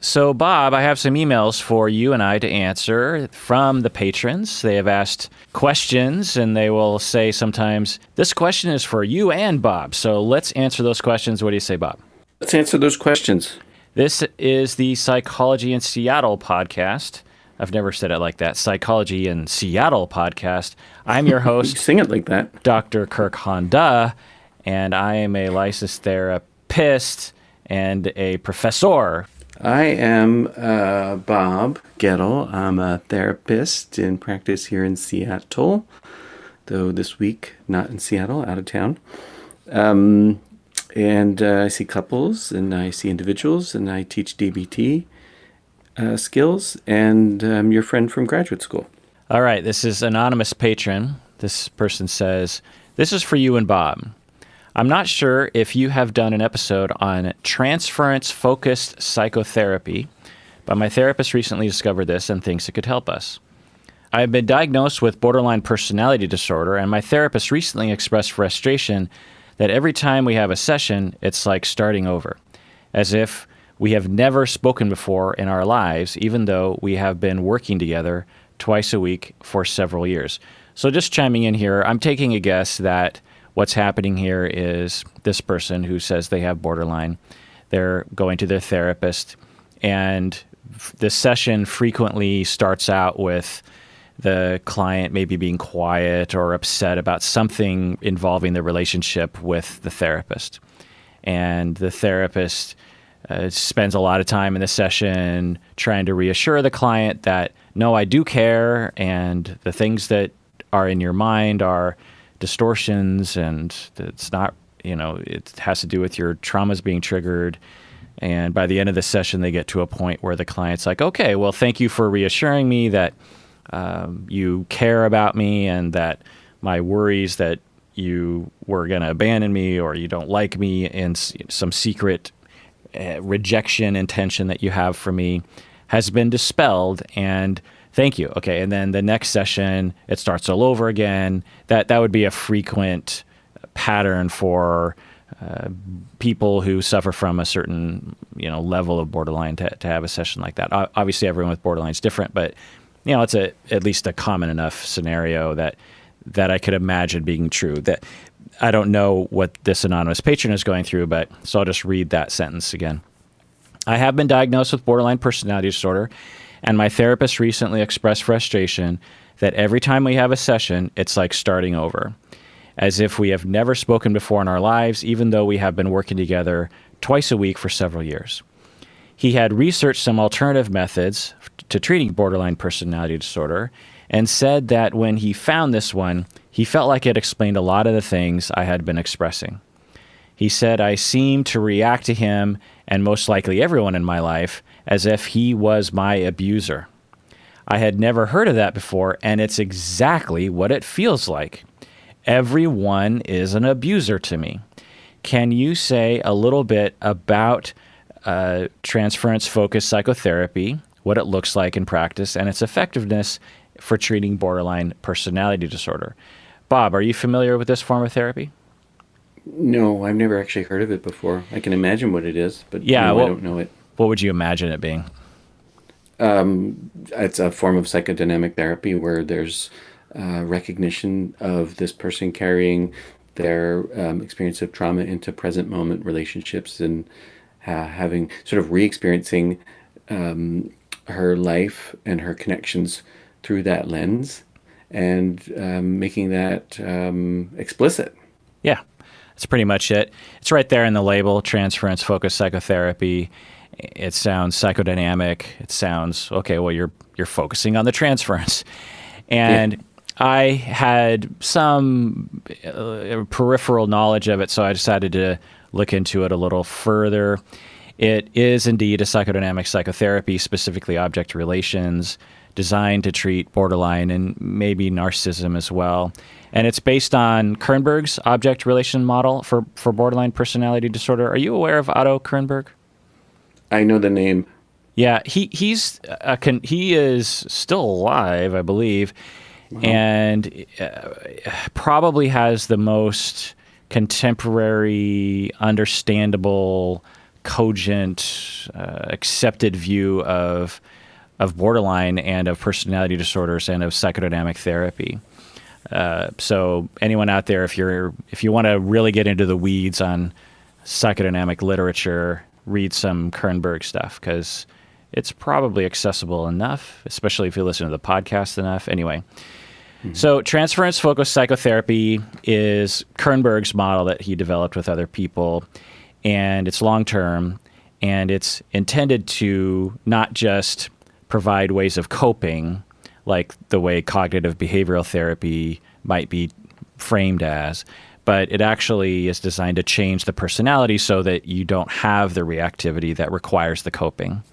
So, Bob, I have some emails for you and I to answer from the patrons. They have asked questions, and they will say sometimes, this question is for you and Bob. So let's answer those questions. What do you say, Bob? Let's answer those questions. This is the Psychology in Seattle podcast. I've never said it like that. Psychology in Seattle podcast. I'm your You host, sing it like that. Dr. Kirk Honda, and I am a licensed therapist and a professor. I am Bob Gettle. I'm a therapist in practice here in Seattle, though this week not in Seattle, out of town. And I see couples, and I see individuals, and I teach DBT skills, and I'm your friend from graduate school. All right, this is anonymous patron. This person says, this is for you and Bob. I'm not sure if you have done an episode on transference-focused psychotherapy, but my therapist recently discovered this and thinks it could help us. I have been diagnosed with borderline personality disorder, and my therapist recently expressed frustration that every time we have a session, it's like starting over, as if we have never spoken before in our lives, even though we have been working together twice a week for several years. So just chiming in here, I'm taking a guess that what's happening here is this person who says they have borderline, they're going to their therapist, and the session frequently starts out with the client maybe being quiet or upset about something involving the relationship with the therapist. And the therapist spends a lot of time in the session trying to reassure the client that, no, I do care, and the things that are in your mind are distortions, and it's not, it has to do with your traumas being triggered. And by the end of the session, they get to a point where the client's like, okay, well, thank you for reassuring me that you care about me and that my worries that you were going to abandon me or you don't like me in some secret rejection intention that you have for me has been dispelled, and thank you. Okay, and then the next session, it starts all over again. That would be a frequent pattern for people who suffer from a certain level of borderline to have a session like that. Obviously, everyone with borderline is different, but it's at least a common enough scenario that I could imagine being true. That I don't know what this anonymous patron is going through, but so I'll just read that sentence again. I have been diagnosed with borderline personality disorder, and my therapist recently expressed frustration that every time we have a session, it's like starting over, as if we have never spoken before in our lives, even though we have been working together twice a week for several years. He had researched some alternative methods to treating borderline personality disorder and said that when he found this one, he felt like it explained a lot of the things I had been expressing. He said I seemed to react to him, and most likely everyone in my life, as if he was my abuser. I had never heard of that before, and it's exactly what it feels like. Everyone is an abuser to me. Can you say a little bit about transference-focused psychotherapy, what it looks like in practice, and its effectiveness for treating borderline personality disorder? Bob, are you familiar with this form of therapy? No, I've never actually heard of it before. I can imagine what it is, but I don't know it. What would you imagine it being? It's a form of psychodynamic therapy where there's recognition of this person carrying their experience of trauma into present moment relationships and having sort of re-experiencing her life and her connections through that lens and making that explicit. Yeah, that's pretty much it. It's right there in the label, transference-focused psychotherapy. It sounds psychodynamic. It sounds, okay, well, you're focusing on the transference. And I had some peripheral knowledge of it, so I decided to look into it a little further. It is indeed a psychodynamic psychotherapy, specifically object relations, designed to treat borderline and maybe narcissism as well. And it's based on Kernberg's object relation model for borderline personality disorder. Are you aware of Otto Kernberg? I know the name. Yeah, he is still alive, I believe, and probably has the most contemporary, understandable cogent, accepted view of borderline and of personality disorders and of psychodynamic therapy. So anyone out there, if you want to really get into the weeds on psychodynamic literature, read some Kernberg stuff, because it's probably accessible enough, especially if you listen to the podcast enough. Anyway, so transference-focused psychotherapy is Kernberg's model that he developed with other people, and it's long-term, and it's intended to not just provide ways of coping, like the way cognitive behavioral therapy might be framed as, but it actually is designed to change the personality so that you don't have the reactivity that requires the coping.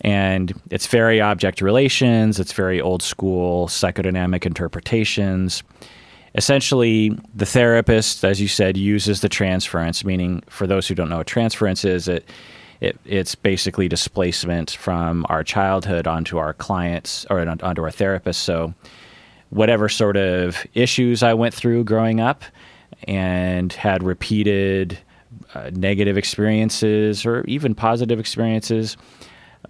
And it's very object relations, it's very old school psychodynamic interpretations. Essentially, the therapist, as you said, uses the transference, meaning for those who don't know what transference is, it's basically displacement from our childhood onto our clients or onto our therapists. So whatever sort of issues I went through growing up and had repeated negative experiences or even positive experiences,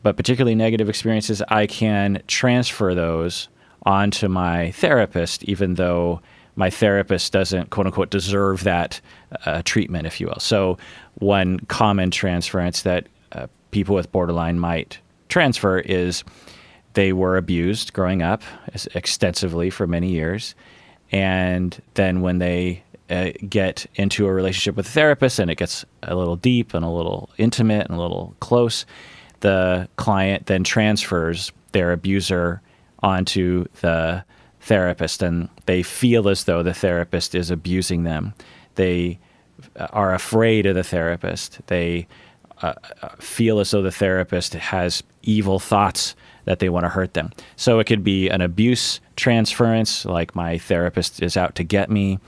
but particularly negative experiences, I can transfer those onto my therapist, even though my therapist doesn't, quote unquote, deserve that treatment, if you will. So one common transference that people with borderline might transfer is they were abused growing up extensively for many years. And then when they get into a relationship with a therapist and it gets a little deep and a little intimate and a little close, the client then transfers their abuser onto the therapist, and they feel as though the therapist is abusing them. They are afraid of the therapist. They feel as though the therapist has evil thoughts that they want to hurt them. So it could be an abuse transference, like my therapist is out to get me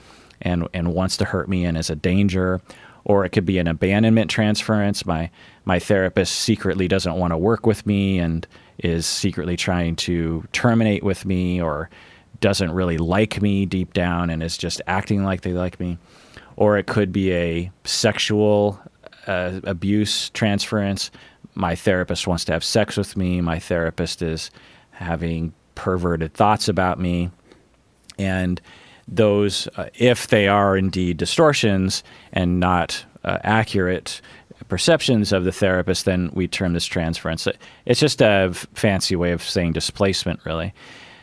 and wants to hurt me and is a danger. Or it could be an abandonment transference. My therapist secretly doesn't want to work with me and is secretly trying to terminate with me, or doesn't really like me deep down and is just acting like they like me. Or it could be a sexual abuse transference. My therapist wants to have sex with me. My therapist is having perverted thoughts about me. And those, if they are indeed distortions and not accurate perceptions of the therapist, then we term this transference. It's just a fancy way of saying displacement, really.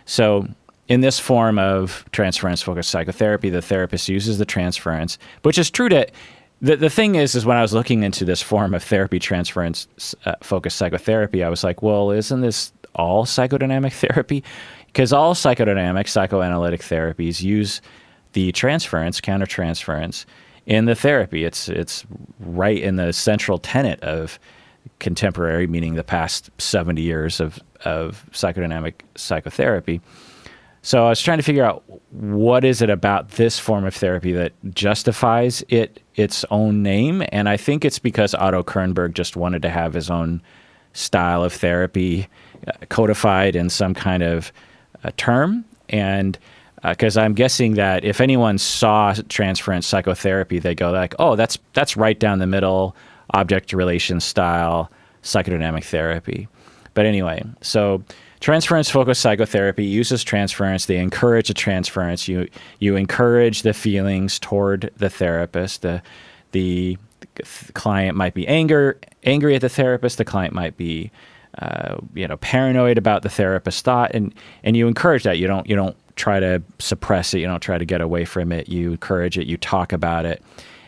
So in this form of transference-focused psychotherapy, the therapist uses the transference, which is true to... The thing is when I was looking into this form of therapy, transference-focused psychotherapy, I was like, well, isn't this all psychodynamic therapy? Because all psychodynamic, psychoanalytic therapies use the transference, countertransference, in the therapy. It's right in the central tenet of contemporary, meaning the past 70 years of psychodynamic psychotherapy. So I was trying to figure out what is it about this form of therapy that justifies its own name. And I think it's because Otto Kernberg just wanted to have his own style of therapy codified in some kind of term. And because I'm guessing that if anyone saw transference psychotherapy, they go like, oh, that's right down the middle, object relation style psychodynamic therapy. But anyway, so transference-focused psychotherapy uses transference. They encourage a transference. You encourage the feelings toward the therapist. The client might be angry at the therapist. The client might be paranoid about the therapist's thought, and you encourage that. You don't try to suppress it. You don't try to get away from it. You encourage it. You talk about it,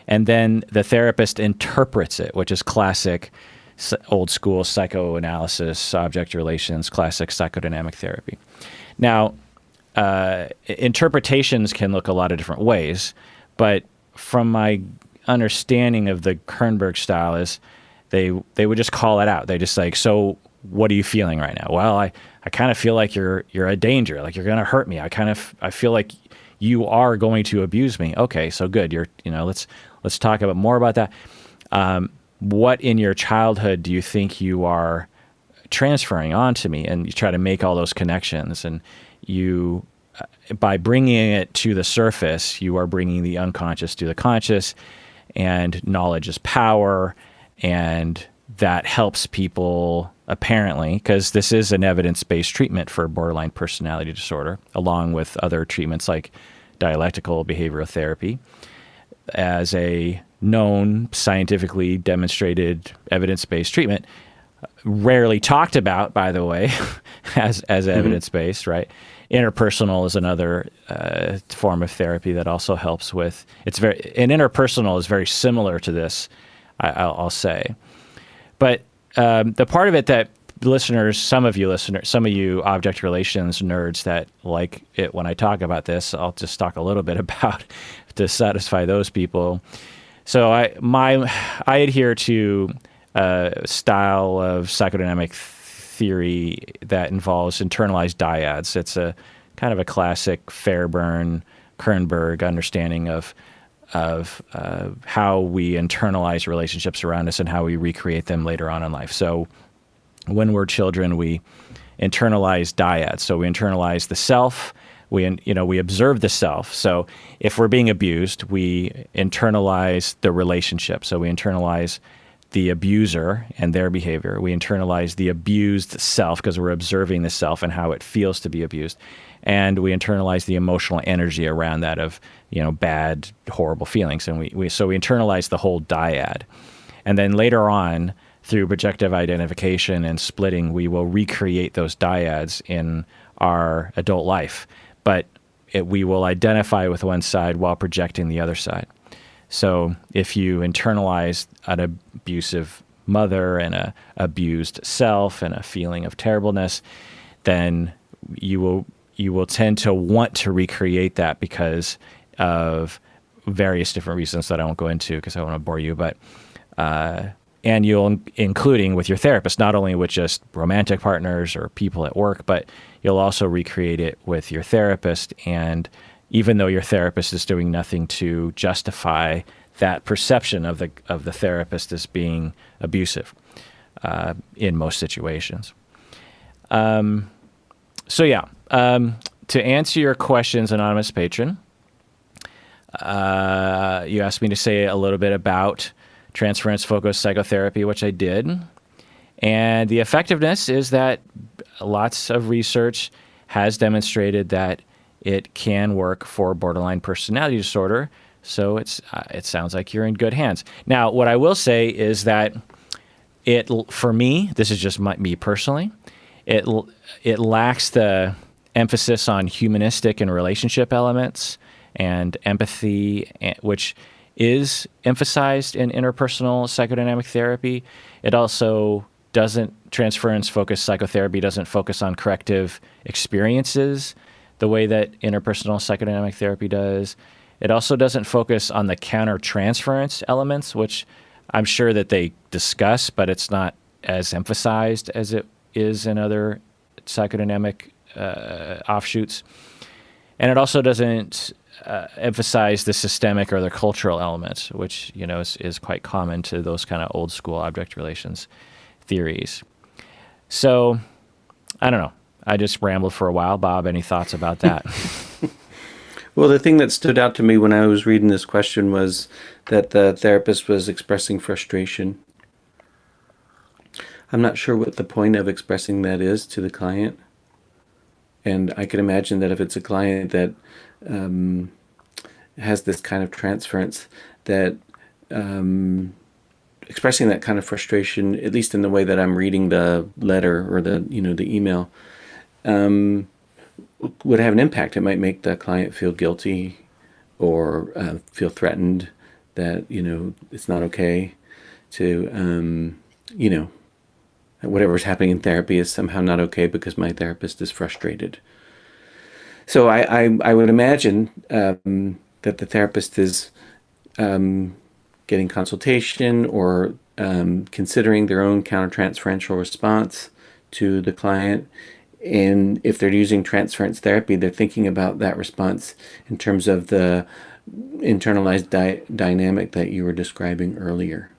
and then the therapist interprets it, which is classic old school psychoanalysis, object relations, classic psychodynamic therapy. Now, interpretations can look a lot of different ways, but from my understanding of the Kernberg style is they would just call it out. They just like, so what are you feeling right now? Well, I kind of feel like you're a danger, like you're going to hurt me. I feel like you are going to abuse me. Okay, so good. Let's talk about more about that. What in your childhood do you think you are transferring onto me? And you try to make all those connections. And you, by bringing it to the surface, you are bringing the unconscious to the conscious. And knowledge is power. And that helps people, apparently, because this is an evidence-based treatment for borderline personality disorder, along with other treatments like dialectical behavioral therapy, as a known, scientifically demonstrated evidence-based treatment. Rarely talked about, by the way, as evidence-based, right? Interpersonal is another form of therapy that also helps with. And interpersonal is very similar to this, I'll say. But the part of it that some of you object relations nerds that like it when I talk about this, I'll just talk a little bit about to satisfy those people. So I adhere to a style of psychodynamic theory that involves internalized dyads. It's a kind of a classic Fairbairn-Kernberg understanding of how we internalize relationships around us and how we recreate them later on in life. So when we're children, we internalize dyads. So we internalize the self. We observe the self. So if we're being abused, we internalize the relationship. So we internalize the abuser and their behavior. We internalize the abused self because we're observing the self and how it feels to be abused. And we internalize the emotional energy around that of, bad, horrible feelings. And we internalize the whole dyad. And then later on, through projective identification and splitting, we will recreate those dyads in our adult life. But we will identify with one side while projecting the other side. So if you internalize an abusive mother and a abused self and a feeling of terribleness, then you will tend to want to recreate that because of various different reasons that I won't go into because I don't want to bore you. But and you'll, including with your therapist, not only with just romantic partners or people at work, but you'll also recreate it with your therapist. And even though your therapist is doing nothing to justify that perception of the therapist as being abusive in most situations. To answer your questions, anonymous patron, you asked me to say a little bit about transference-focused psychotherapy, which I did. And the effectiveness is that lots of research has demonstrated that it can work for borderline personality disorder. So it sounds like you're in good hands. Now, what I will say is that for me, this is just me personally, it lacks the emphasis on humanistic and relationship elements and empathy, which is emphasized in interpersonal psychodynamic therapy. It also transference-focused psychotherapy doesn't focus on corrective experiences the way that interpersonal psychodynamic therapy does. It also doesn't focus on the counter-transference elements, which I'm sure that they discuss, but it's not as emphasized as it is in other psychodynamic offshoots. And it also doesn't emphasize the systemic or the cultural elements, which is quite common to those kind of old school object relations theories. So I don't know. I just rambled for a while. Bob, any thoughts about that? Well, the thing that stood out to me when I was reading this question was that the therapist was expressing frustration. I'm not sure what the point of expressing that is to the client. And I can imagine that if it's a client that has this kind of transference, that expressing that kind of frustration, at least in the way that I'm reading the letter or the email, would have an impact. It might make the client feel guilty or feel threatened that it's not okay to whatever's happening in therapy is somehow not okay because my therapist is frustrated. So I would imagine that the therapist is getting consultation or considering their own countertransferential response to the client. And if they're using transference therapy, they're thinking about that response in terms of the internalized dynamic that you were describing earlier,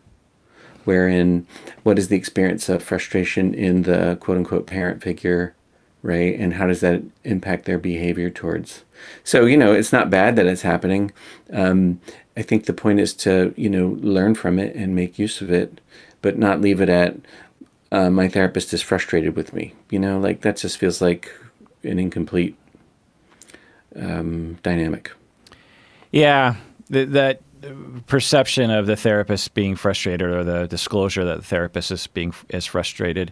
wherein what is the experience of frustration in the quote-unquote parent figure, right? And how does that impact their behavior towards? So, it's not bad that it's happening. I think the point is to, learn from it and make use of it. but not leave it at my therapist is frustrated with me. Like that just feels like an incomplete dynamic. Yeah, that perception of the therapist being frustrated, or the disclosure that the therapist is frustrated,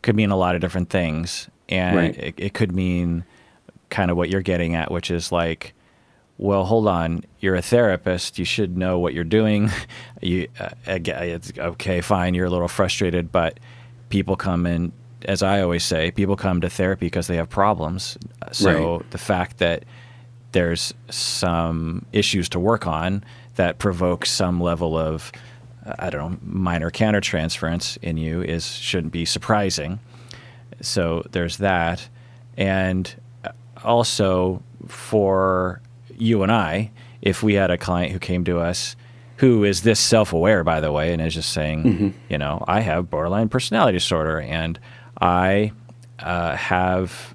could mean a lot of different things, and Right. it could mean kind of what you're getting at, which is like, well, hold on, you're a therapist, you should know what you're doing. It's okay, fine, you're a little frustrated, but people come in, as I always say, people come to therapy because they have problems. So Right. the fact that there's some issues to work on that provoke some level of, I don't know, minor countertransference in you shouldn't be surprising. So there's that. And also for you and I, if we had a client who came to us who is this self-aware, by the way, and is just saying, I have borderline personality disorder, and I have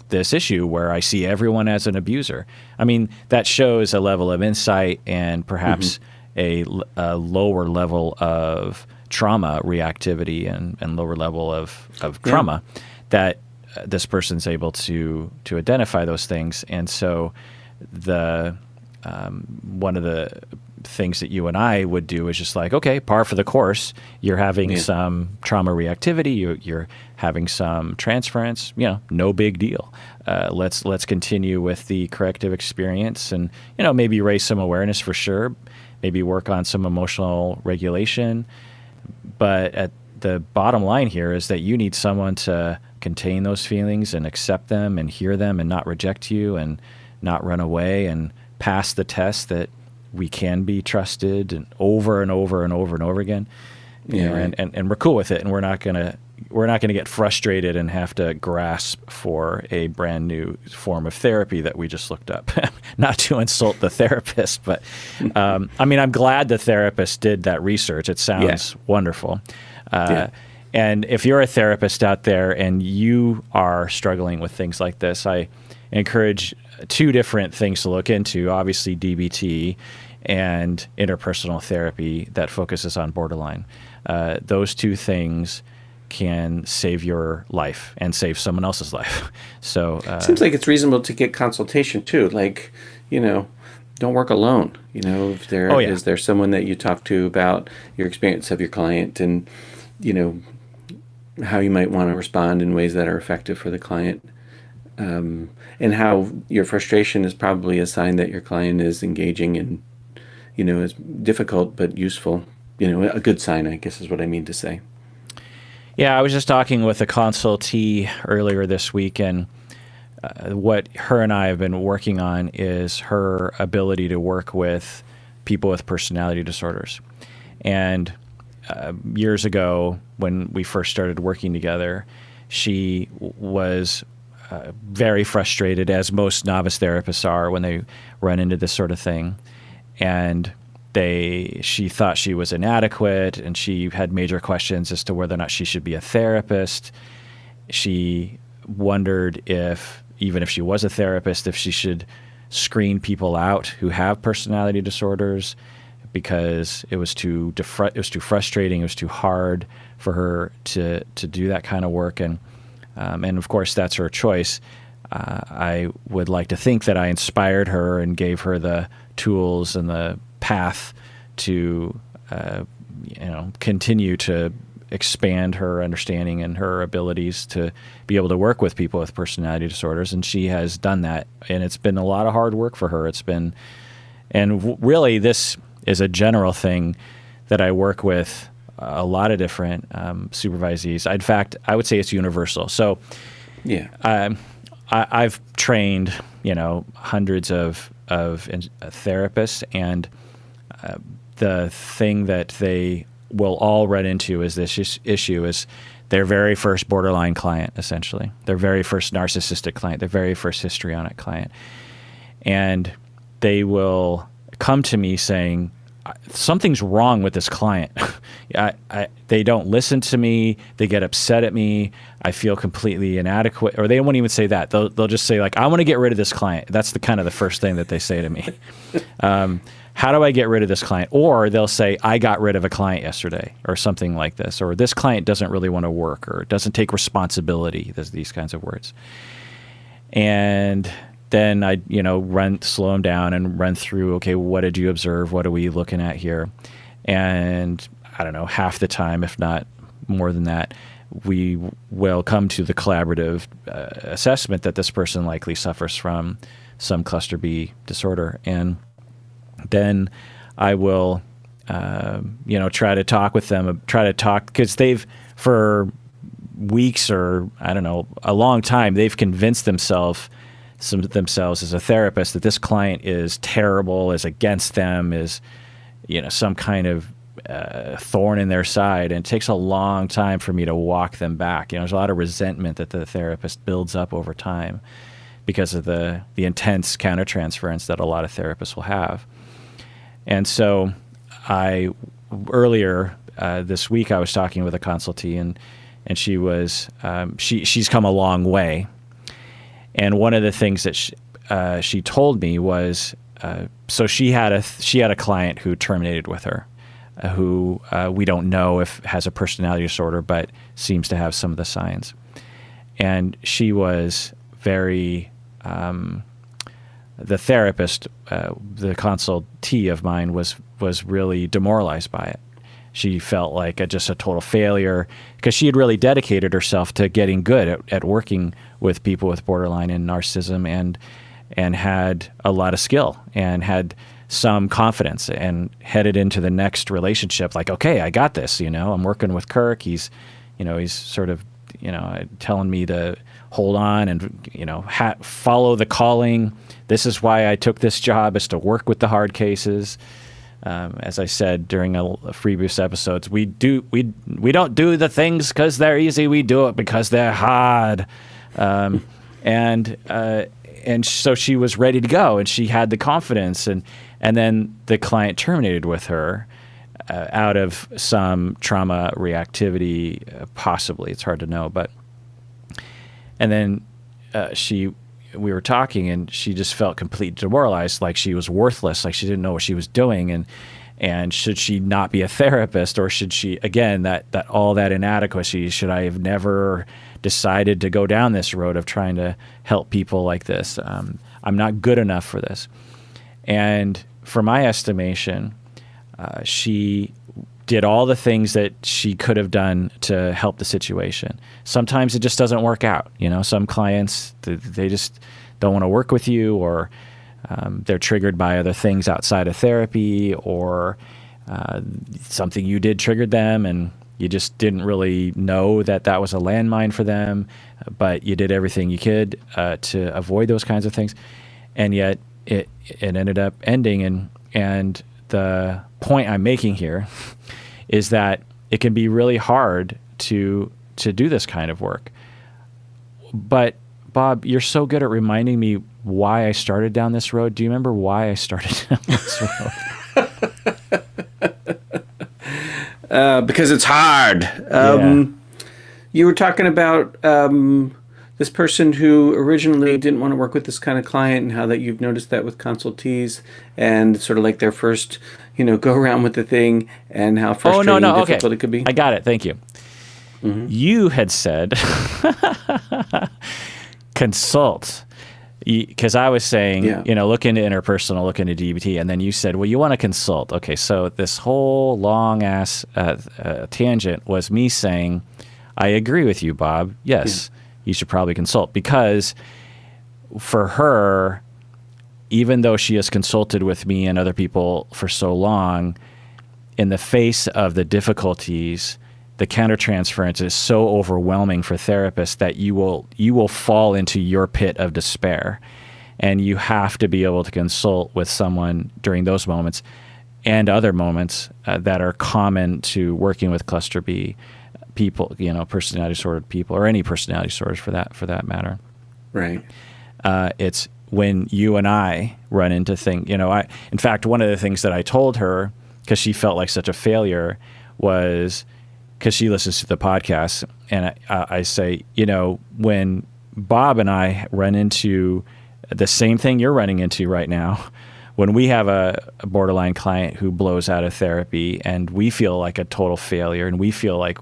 this issue where I see everyone as an abuser. I mean, that shows a level of insight and perhaps a lower level of trauma reactivity and lower level of trauma that this person's able to identify those things. And so the one of the things that you and I would do is just like, okay, par for the course. You're having some trauma reactivity. You're having some transference. No big deal. Let's continue with the corrective experience, and maybe raise some awareness for sure. Maybe work on some emotional regulation. But at the bottom line here is that you need someone to contain those feelings and accept them and hear them and not reject you and not run away and pass the test that we can be trusted, and over and over and over and over again. And we're cool with it, and we're not gonna get frustrated and have to grasp for a brand new form of therapy that we just looked up. Not to insult the therapist, but I'm glad the therapist did that research. It sounds wonderful. And if you're a therapist out there and you are struggling with things like this, I encourage two different things to look into. Obviously, DBT and interpersonal therapy that focuses on borderline. Those two things can save your life and save someone else's life. So seems like it's reasonable to get consultation too. Like, don't work alone. If there is there someone that you talk to about your experience of your client, and how you might want to respond in ways that are effective for the client, and how your frustration is probably a sign that your client is engaging and is difficult but useful. A good sign, I guess, is what I mean to say. Yeah, I was just talking with a consultee earlier this week, and what her and I have been working on is her ability to work with people with personality disorders. And years ago, when we first started working together, she was very frustrated, as most novice therapists are when they run into this sort of thing. And she thought she was inadequate, and she had major questions as to whether or not she should be a therapist. She wondered if, even if she was a therapist, if she should screen people out who have personality disorders, because it was too frustrating, it was too hard for her to do that kind of work. And of course, that's her choice. I would like to think that I inspired her and gave her the tools and the path to continue to expand her understanding and her abilities to be able to work with people with personality disorders. And she has done that, and it's been a lot of hard work for her. Really, this is a general thing that I work with a lot of different supervisees. In fact, I would say it's universal. So I've trained, hundreds of therapists, and the thing that they will all run into is this issue is their very first borderline client, essentially, their very first narcissistic client, their very first histrionic client. And they will come to me saying, something's wrong with this client. They don't listen to me. They get upset at me. I feel completely inadequate. Or they won't even say that. They'll just say, like, I want to get rid of this client. That's the first thing that they say to me. how do I get rid of this client? Or they'll say, I got rid of a client yesterday, or something like this, or this client doesn't really want to work, or doesn't take responsibility. There's these kinds of words. And then I, slow them down and run through, okay, what did you observe? What are we looking at here? And I don't know, half the time, if not more than that, we will come to the collaborative assessment that this person likely suffers from some cluster B disorder. And then I will, try to talk with them, because they've, for weeks or, I don't know, a long time, they've convinced themselves as a therapist that this client is terrible, is against them, is, some kind of thorn in their side. And it takes a long time for me to walk them back. There's a lot of resentment that the therapist builds up over time because of the intense countertransference that a lot of therapists will have. And so earlier this week, I was talking with a consultee, and she was, she's come a long way. And one of the things that she told me was, so she had a client who terminated with her, who we don't know if has a personality disorder, but seems to have some of the signs. And she was very, the therapist, the consultee of mine was really demoralized by it. She felt like just a total failure, because she had really dedicated herself to getting good at working with people with borderline and narcissism, and had a lot of skill and had some confidence, and headed into the next relationship like, okay, I got this. I'm working with Kirk. He's sort of, telling me to hold on and, follow the calling. This is why I took this job, is to work with the hard cases. As I said during a previous episodes, we don't do the things because they're easy. We do it because they're hard. And so she was ready to go, and she had the confidence, and then the client terminated with her out of some trauma reactivity, possibly. It's hard to know, and then we were talking, and she just felt completely demoralized, like she was worthless, like she didn't know what she was doing, and should she not be a therapist, or should she, again, that all that inadequacy, should I have never decided to go down this road of trying to help people like this? I'm not good enough for this. And for my estimation, she did all the things that she could have done to help the situation. Sometimes it just doesn't work out. Some clients, they just don't want to work with you, or they're triggered by other things outside of therapy, or something you did triggered them, and you just didn't really know that was a landmine for them, but you did everything you could to avoid those kinds of things. And yet it ended up ending. And the point I'm making here is that it can be really hard to do this kind of work. But Bob, you're so good at reminding me why I started down this road. Do you remember why I started down this road? Because it's hard. You were talking about this person who originally didn't want to work with this kind of client, and how that you've noticed that with consultees, and sort of like their first, go around with the thing, and how frustrating and difficult it could be. I got it. Thank you. Mm-hmm. You had said consult, because I was saying, look into interpersonal, look into DBT, and then you said, well, you want to consult. Okay, so this whole long ass tangent was me saying, I agree with you, Bob. Yes, you should probably consult, because for her, even though she has consulted with me and other people for so long, in the face of the difficulties, the countertransference is so overwhelming for therapists that you will fall into your pit of despair, and you have to be able to consult with someone during those moments and other moments that are common to working with cluster B people, personality disordered people, or any personality disorders for that matter. Right. It's when you and I run into things. In fact, one of the things that I told her, because she felt like such a failure, was, because she listens to the podcast, and I say, when Bob and I run into the same thing you're running into right now, when we have a borderline client who blows out of therapy and we feel like a total failure and we feel like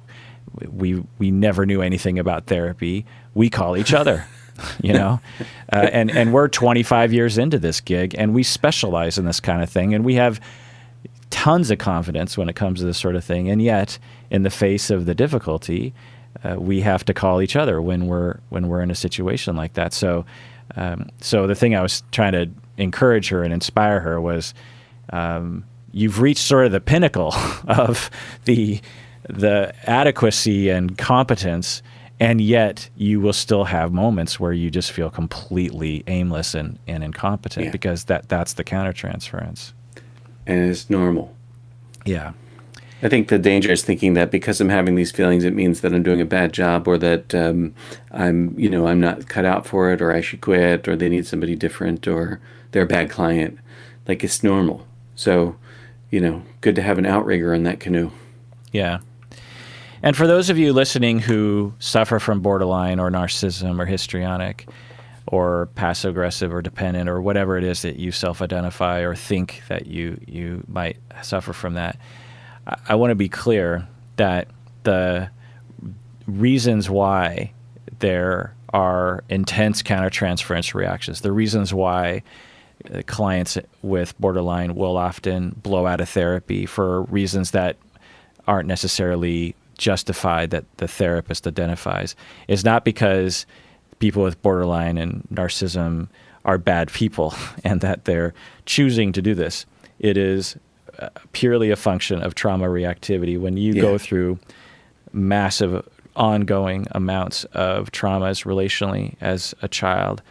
we never knew anything about therapy, we call each other. And we're 25 years into this gig, and we specialize in this kind of thing, and we have tons of confidence when it comes to this sort of thing. And yet, in the face of the difficulty, we have to call each other when we're in a situation like that. So the thing I was trying to encourage her and inspire her was, you've reached sort of the pinnacle of the adequacy and competence, and yet you will still have moments where you just feel completely aimless and incompetent, because that's the countertransference. And it's normal. Yeah. I think the danger is thinking that because I'm having these feelings, it means that I'm doing a bad job, or that I'm not cut out for it, or I should quit, or they need somebody different, or they're a bad client. Like, it's normal. So, good to have an outrigger in that canoe. Yeah. And for those of you listening who suffer from borderline or narcissism or histrionic or passive-aggressive or dependent or whatever it is that you self-identify or think that you might suffer from that, I want to be clear that the reasons why there are intense countertransference reactions, the reasons why clients with borderline will often blow out of therapy for reasons that aren't necessarily justified that the therapist identifies, is not because people with borderline and narcissism are bad people and that they're choosing to do this. It is purely a function of trauma reactivity. When you go through massive ongoing amounts of traumas relationally as a child,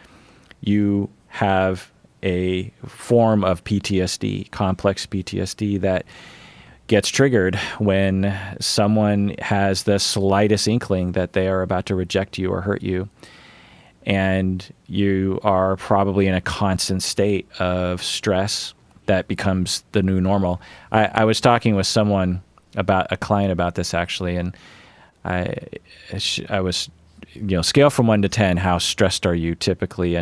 you have a form of PTSD, complex PTSD, that gets triggered when someone has the slightest inkling that they are about to reject you or hurt you. And you are probably in a constant state of stress that becomes the new normal. I was talking with someone about a client about this, actually, and I was, scale from 1 to 10, how stressed are you typically?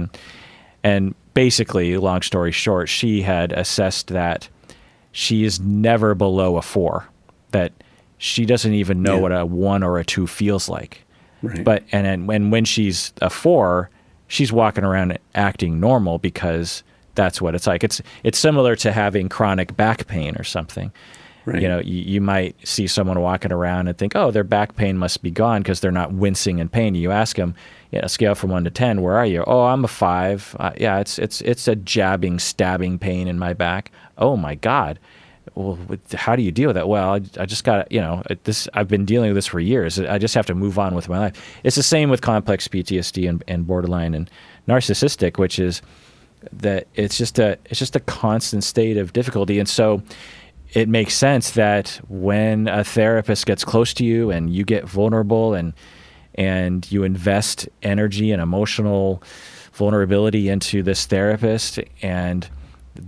And basically, long story short, she had assessed that she is never below a 4, that she doesn't even know what a 1 or a 2 feels like. Right. But when she's a 4, she's walking around acting normal because that's what it's like. It's similar to having chronic back pain or something. Right. You might see someone walking around and think, oh, their back pain must be gone because they're not wincing in pain. You ask them, scale from 1 to 10, where are you? Oh, I'm a 5. It's a jabbing, stabbing pain in my back. Oh my God. Well, how do you deal with that? Well, I just got I've been dealing with this for years. I just have to move on with my life. It's the same with complex PTSD and borderline and narcissistic, which is that it's just a constant state of difficulty. And so it makes sense that when a therapist gets close to you and you get vulnerable and you invest energy and emotional vulnerability into this therapist, and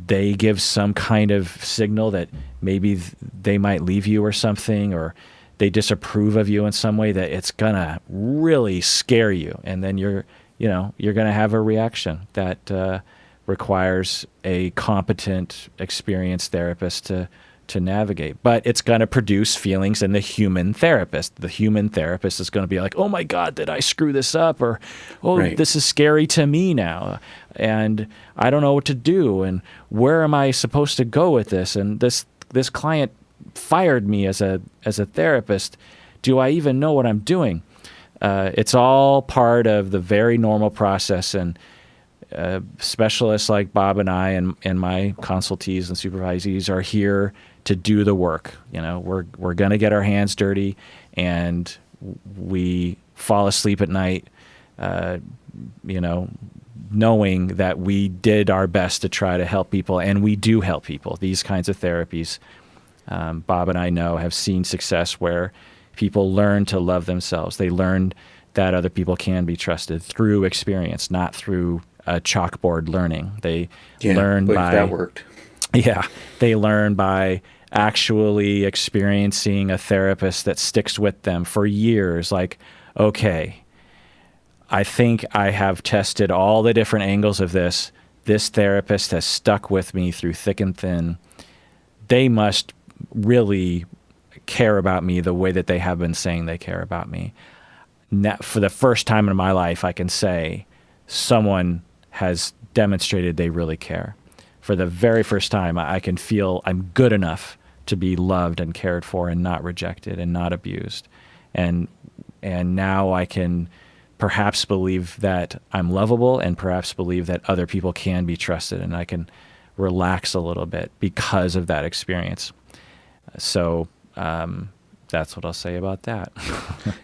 they give some kind of signal that maybe they might leave you or something, or they disapprove of you in some way, that it's gonna really scare you, and then you're gonna have a reaction that requires a competent, experienced therapist to navigate. But it's going to produce feelings in the human therapist. The human therapist is going to be like, oh my God, did I screw this up? Or, oh, right, this is scary to me now, and I don't know what to do, and where am I supposed to go with this? And this client fired me as a therapist. Do I even know what I'm doing? It's all part of the very normal process, and specialists like Bob and I and my consultees and supervisees are here to do the work. We're going to get our hands dirty, and we fall asleep at night, knowing that we did our best to try to help people, and we do help people. These kinds of therapies, Bob and I know, have seen success where people learn to love themselves. They learn that other people can be trusted through experience, not through a chalkboard learning. They learn by that worked. Yeah, they learn by actually experiencing a therapist that sticks with them for years. Like, okay, I think I have tested all the different angles of this. this therapist has stuck with me through thick and thin. They must really care about me the way that they have been saying they care about me. Now, for the first time in my life, I can say someone has demonstrated they really care. For the very first time, I can feel I'm good enough to be loved and cared for and not rejected and not abused. And now I can perhaps believe that I'm lovable and perhaps believe that other people can be trusted, and I can relax a little bit because of that experience. So that's what I'll say about that.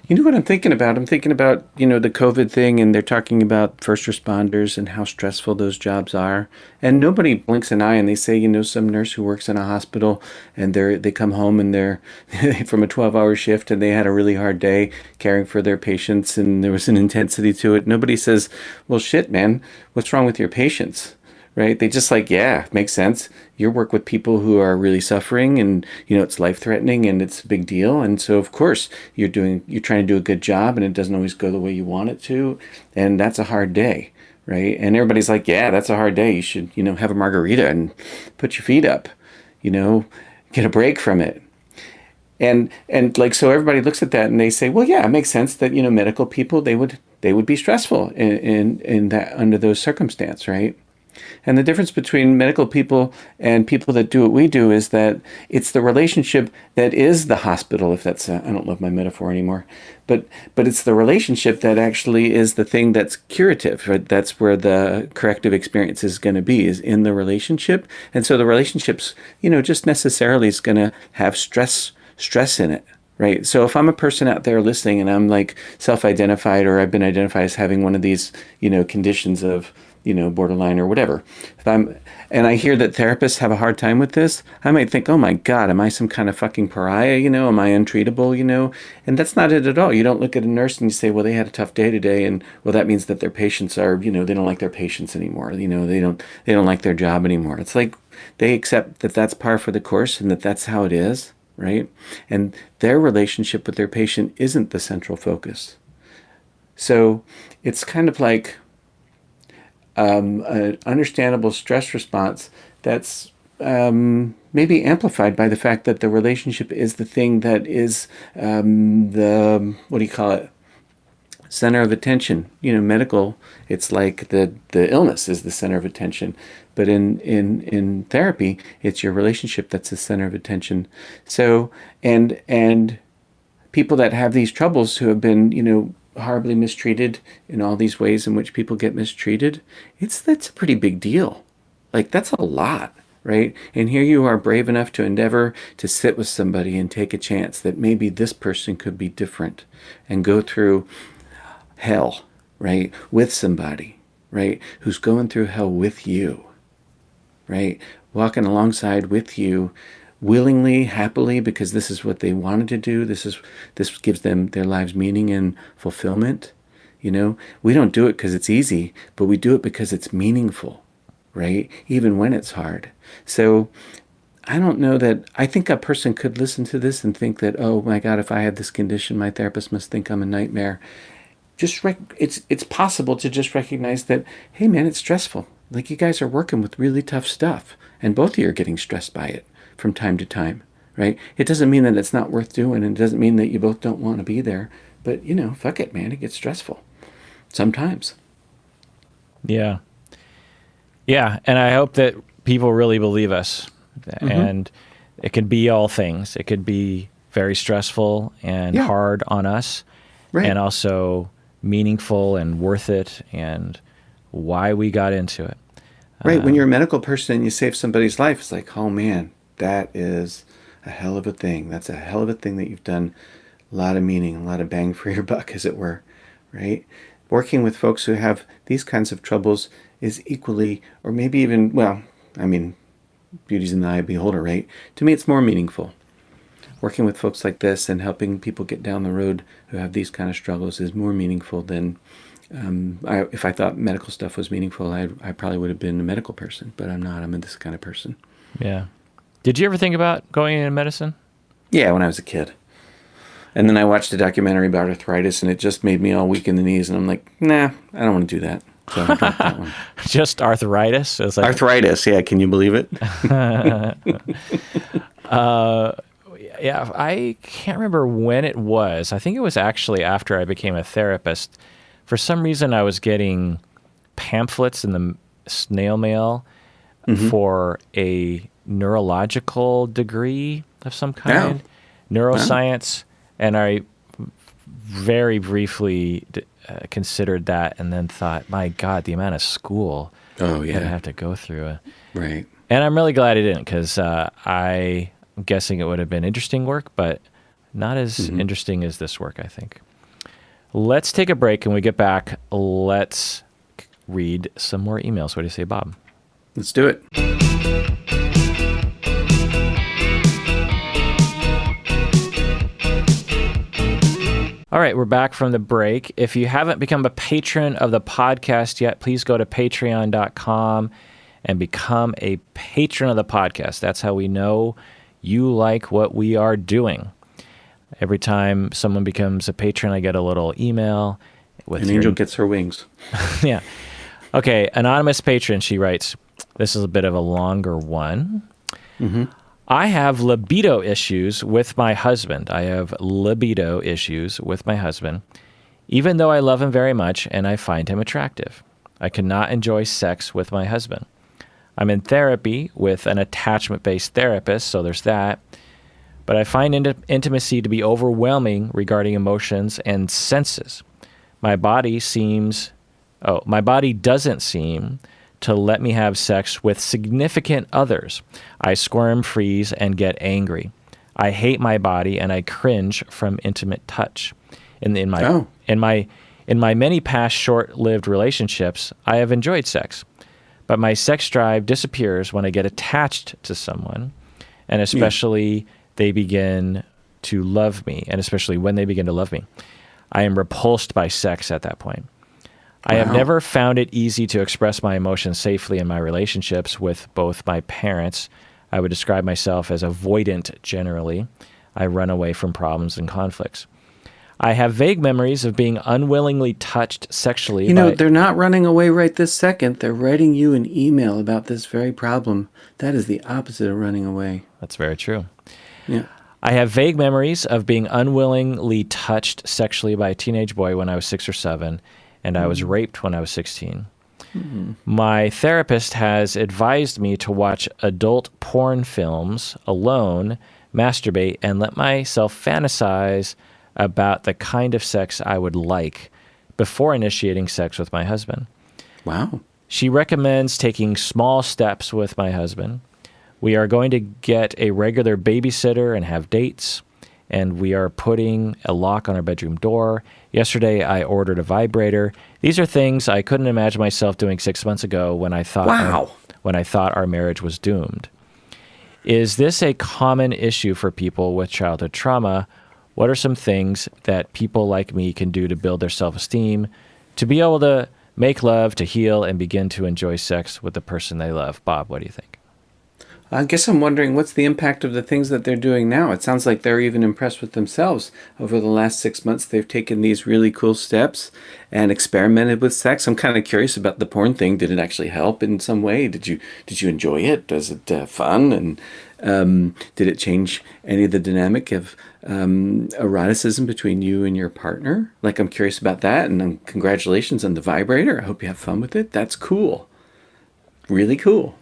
You know what I'm thinking about? I'm thinking about, the COVID thing, and they're talking about first responders and how stressful those jobs are. And nobody blinks an eye, and they say, some nurse who works in a hospital and they come home and they're from a 12-hour shift and they had a really hard day caring for their patients and there was an intensity to it. Nobody says, well, shit, man, what's wrong with your patients? Right? They just yeah, makes sense. You work with people who are really suffering and, it's life-threatening and it's a big deal. And so, of course, you're trying to do a good job and it doesn't always go the way you want it to. And that's a hard day, right? And everybody's like, yeah, that's a hard day. You should, have a margarita and put your feet up, get a break from it. And so everybody looks at that and they say, well, yeah, it makes sense that, medical people, they would be stressful in that under those circumstances, right? And the difference between medical people and people that do what we do is that it's the relationship that is the hospital, if that's, I don't love my metaphor anymore, but it's the relationship that actually is the thing that's curative, right? That's where the corrective experience is going to be, is in the relationship. And so the relationship's, just necessarily is going to have stress in it. Right. So if I'm a person out there listening and I'm self-identified or I've been identified as having one of these, conditions of, borderline or whatever, and I hear that therapists have a hard time with this, I might think, oh my God, am I some kind of fucking pariah? Am I untreatable? And that's not it at all. You don't look at a nurse and you say, well, they had a tough day today. And well, that means that their patients are, they don't like their patients anymore. They don't like their job anymore. It's they accept that that's par for the course and that that's how it is. Right? And their relationship with their patient isn't the central focus. So it's kind of like an understandable stress response that's maybe amplified by the fact that the relationship is the thing that is center of attention. Medical, it's like the illness is the center of attention. But in therapy, it's your relationship that's the center of attention. So, and people that have these troubles who have been, horribly mistreated in all these ways in which people get mistreated, that's a pretty big deal. That's a lot, right? And here you are brave enough to endeavor to sit with somebody and take a chance that maybe this person could be different and go through hell, right? With somebody, right? Who's going through hell with you, right? Walking alongside with you willingly, happily, because this is what they wanted to do. This gives them their lives meaning and fulfillment. We don't do it because it's easy, but we do it because it's meaningful, right? Even when it's hard. So I don't know that, I think a person could listen to this and think that, oh my God, if I have this condition, my therapist must think I'm a nightmare. It's possible to just recognize that, hey man, it's stressful. You guys are working with really tough stuff and both of you are getting stressed by it from time to time, right? It doesn't mean that it's not worth doing, and it doesn't mean that you both don't want to be there, but fuck it, man, it gets stressful sometimes. Yeah. And I hope that people really believe us. Mm-hmm. And it could be all things. It could be very stressful and hard on us, right, and also meaningful and worth it and why we got into it. Right. When you're a medical person and you save somebody's life, it's like, oh man, that is a hell of a thing. That's a hell of a thing that you've done. A lot of meaning, a lot of bang for your buck, as it were, right? Working with folks who have these kinds of troubles is equally, or maybe even, beauty's in the eye of the beholder, right? To me, it's more meaningful. Working with folks like this and helping people get down the road who have these kind of struggles is more meaningful than if I thought medical stuff was meaningful, I probably would have been a medical person, but I'm not. I'm this kind of person. Yeah. Did you ever think about going into medicine? Yeah, when I was a kid. And then I watched a documentary about arthritis, and it just made me all weak in the knees, and I'm like, nah, I don't want to do that. So I dropped that one. Just arthritis? It's like, Arthritis, yeah. Can you believe it? yeah, I can't remember when it was. I think it was actually after I became a therapist. For some reason, I was getting pamphlets in the snail mail for a neurological degree of some kind, neuroscience, and I very briefly considered that and then thought, my God, the amount of school that I have to go through. Right. And I'm really glad I didn't, because I'm guessing it would have been interesting work, but not as interesting as this work, I think. Let's take a break, and when we get back, let's read some more emails. What do you say, Bob? Let's do it. All right, we're back from the break. If you haven't become a patron of the podcast yet, please go to patreon.com and become a patron of the podcast. That's how we know you like what we are doing. Every time someone becomes a patron, I get a little email. An angel gets her wings. Yeah. Okay, anonymous patron, she writes, this is a bit of a longer one. I have libido issues with my husband. Even though I love him very much and I find him attractive. I cannot enjoy sex with my husband. I'm in therapy with an attachment-based therapist, so there's that. But I find intimacy to be overwhelming regarding emotions and senses. My body doesn't seem to let me have sex with significant others. I squirm, freeze, and get angry. I hate my body and I cringe from intimate touch. In my many past short-lived relationships, I have enjoyed sex, but my sex drive disappears when I get attached to someone, and especially they begin to love me, and especially when they begin to love me. I am repulsed by sex at that point. I have never found it easy to express my emotions safely in my relationships with both my parents. I would describe myself as avoidant generally. I run away from problems and conflicts. I have vague memories of being unwillingly touched sexually. You know, they're not running away right this second. They're writing you an email about this very problem. That is the opposite of running away. That's very true. Yeah. I have vague memories of being unwillingly touched sexually by a teenage boy when I was 6 or 7, and I was raped when I was 16. My therapist has advised me to watch adult porn films alone, masturbate, and let myself fantasize about the kind of sex I would like before initiating sex with my husband. Wow. She recommends taking small steps with my husband. We are going to get a regular babysitter and have dates, and we are putting a lock on our bedroom door. Yesterday, I ordered a vibrator. These are things I couldn't imagine myself doing 6 months ago when I thought our marriage was doomed. Is this a common issue for people with childhood trauma? What are some things that people like me can do to build their self-esteem, to be able to make love, to heal, and begin to enjoy sex with the person they love? Bob, what do you think? I guess I'm wondering what's the impact of the things that they're doing now. It sounds like they're even impressed with themselves. Over the last 6 months, they've taken these really cool steps and experimented with sex. I'm kind of curious about the porn thing. Did it actually help in some way? Did you enjoy it? Was it fun? And did it change any of the dynamic of eroticism between you and your partner? Like, I'm curious about that. And congratulations on the vibrator. I hope you have fun with it. That's cool. Really cool.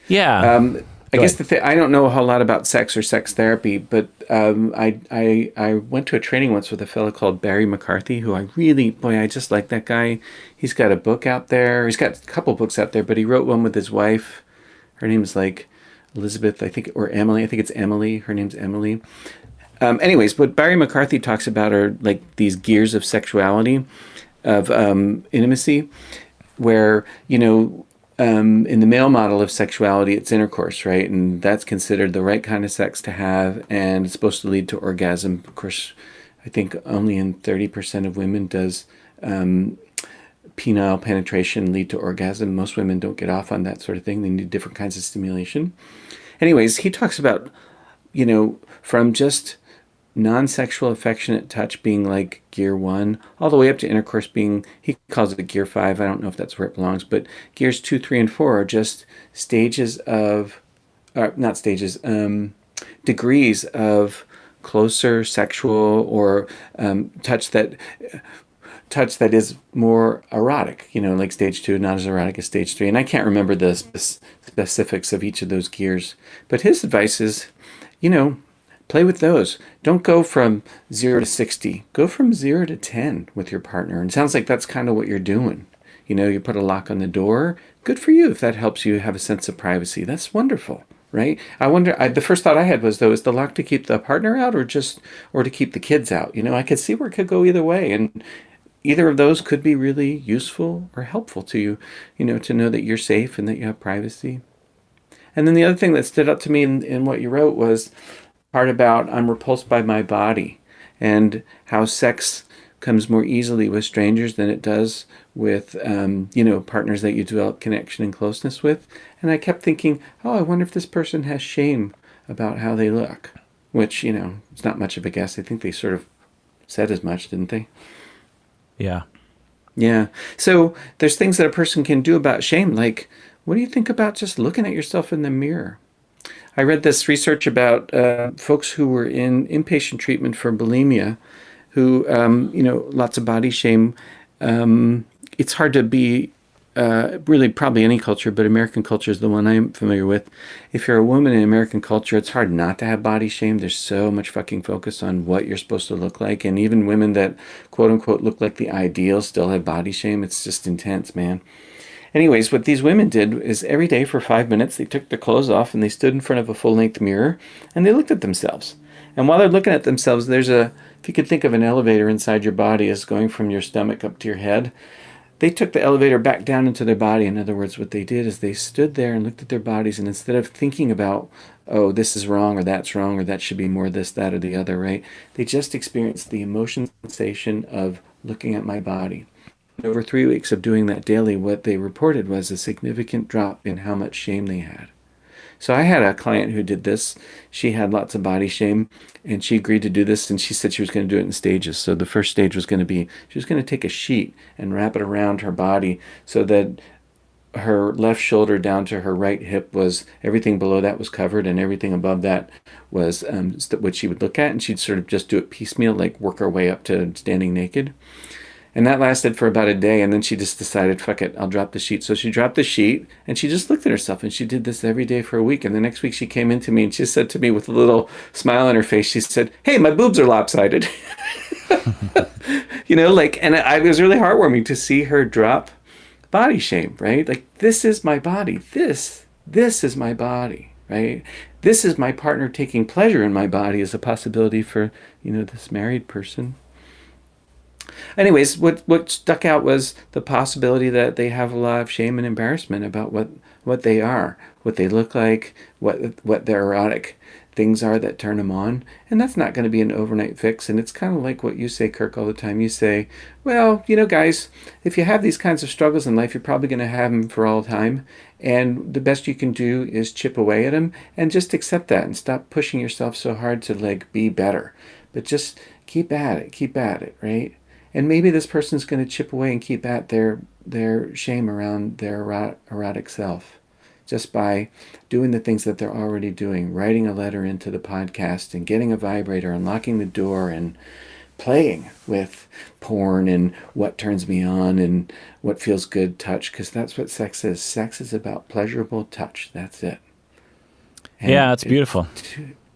Yeah. I guess I don't know a whole lot about sex or sex therapy, but I went to a training once with a fellow called Barry McCarthy, who I just like that guy. He's got a book out there. He's got a couple books out there, but he wrote one with his wife. Her name's like Elizabeth, I think, or Emily. I think it's Emily. Her name's Emily. Anyways, what Barry McCarthy talks about are like these gears of sexuality, of intimacy, where, in the male model of sexuality, it's intercourse, right? And that's considered the right kind of sex to have, and it's supposed to lead to orgasm. Of course, I think only in 30% of women does penile penetration lead to orgasm. Most women don't get off on that sort of thing. They need different kinds of stimulation. Anyways, he talks about, from just non-sexual affectionate touch being like gear 1, all the way up to intercourse being, he calls it gear 5. I don't know if that's where it belongs, but gears 2, 3, and 4 are just stages of, not stages, degrees of closer sexual or touch that is more erotic, like stage 2, not as erotic as stage 3. And I can't remember the specifics of each of those gears. But his advice is, you know, play with those. Don't go from 0 to 60. Go from 0 to 10 with your partner. And it sounds like that's kind of what you're doing. You put a lock on the door. Good for you if that helps you have a sense of privacy. That's wonderful, right? I wonder, the first thought I had was, though, is the lock to keep the partner out or to keep the kids out? I could see where it could go either way. And either of those could be really useful or helpful to you, to know that you're safe and that you have privacy. And then the other thing that stood out to me in what you wrote was part about I'm repulsed by my body and how sex comes more easily with strangers than it does with, partners that you develop connection and closeness with. And I kept thinking, oh, I wonder if this person has shame about how they look, which, it's not much of a guess. I think they sort of said as much, didn't they? Yeah. Yeah. So there's things that a person can do about shame. Like, what do you think about just looking at yourself in the mirror? I read this research about folks who were in inpatient treatment for bulimia, who, lots of body shame. It's hard to be really probably any culture, but American culture is the one I'm familiar with. If you're a woman in American culture, it's hard not to have body shame. There's so much fucking focus on what you're supposed to look like. And even women that quote unquote look like the ideal still have body shame. It's just intense, man. Anyways, what these women did is every day for 5 minutes, they took their clothes off and they stood in front of a full-length mirror and they looked at themselves. And while they're looking at themselves, if you could think of an elevator inside your body as going from your stomach up to your head, they took the elevator back down into their body. In other words, what they did is they stood there and looked at their bodies, and instead of thinking about, oh, this is wrong or that's wrong or that should be more this, that, or the other, right? They just experienced the emotion sensation of looking at my body. Over 3 weeks of doing that daily, what they reported was a significant drop in how much shame they had. So I had a client who did this. She had lots of body shame, and she agreed to do this, and she said she was going to do it in stages. So the first stage was going to be, she was going to take a sheet and wrap it around her body so that her left shoulder down to her right hip was, everything below that was covered, and everything above that was what she would look at, and she'd sort of just do it piecemeal, like work her way up to standing naked. And that lasted for about a day, and then she just decided, fuck it, I'll drop the sheet. So she dropped the sheet, and she just looked at herself, and she did this every day for a week. And the next week she came into me, and she said to me with a little smile on her face, she said, hey, my boobs are lopsided. And it was really heartwarming to see her drop body shame, right? Like, this is my body. This is my body, right? This is my partner taking pleasure in my body as a possibility for, this married person. Anyways, what stuck out was the possibility that they have a lot of shame and embarrassment about what they are, what they look like, what their erotic things are that turn them on. And that's not going to be an overnight fix. And it's kind of like what you say, Kirk, all the time. You say, well, guys, if you have these kinds of struggles in life, you're probably going to have them for all time. And the best you can do is chip away at them and just accept that and stop pushing yourself so hard to be better. But just keep at it, right? And maybe this person's going to chip away and keep at their shame around their erotic self just by doing the things that they're already doing, writing a letter into the podcast and getting a vibrator, unlocking the door and playing with porn and what turns me on and what feels good touch, because that's what sex is. Sex is about pleasurable touch. That's it. And yeah, it's beautiful.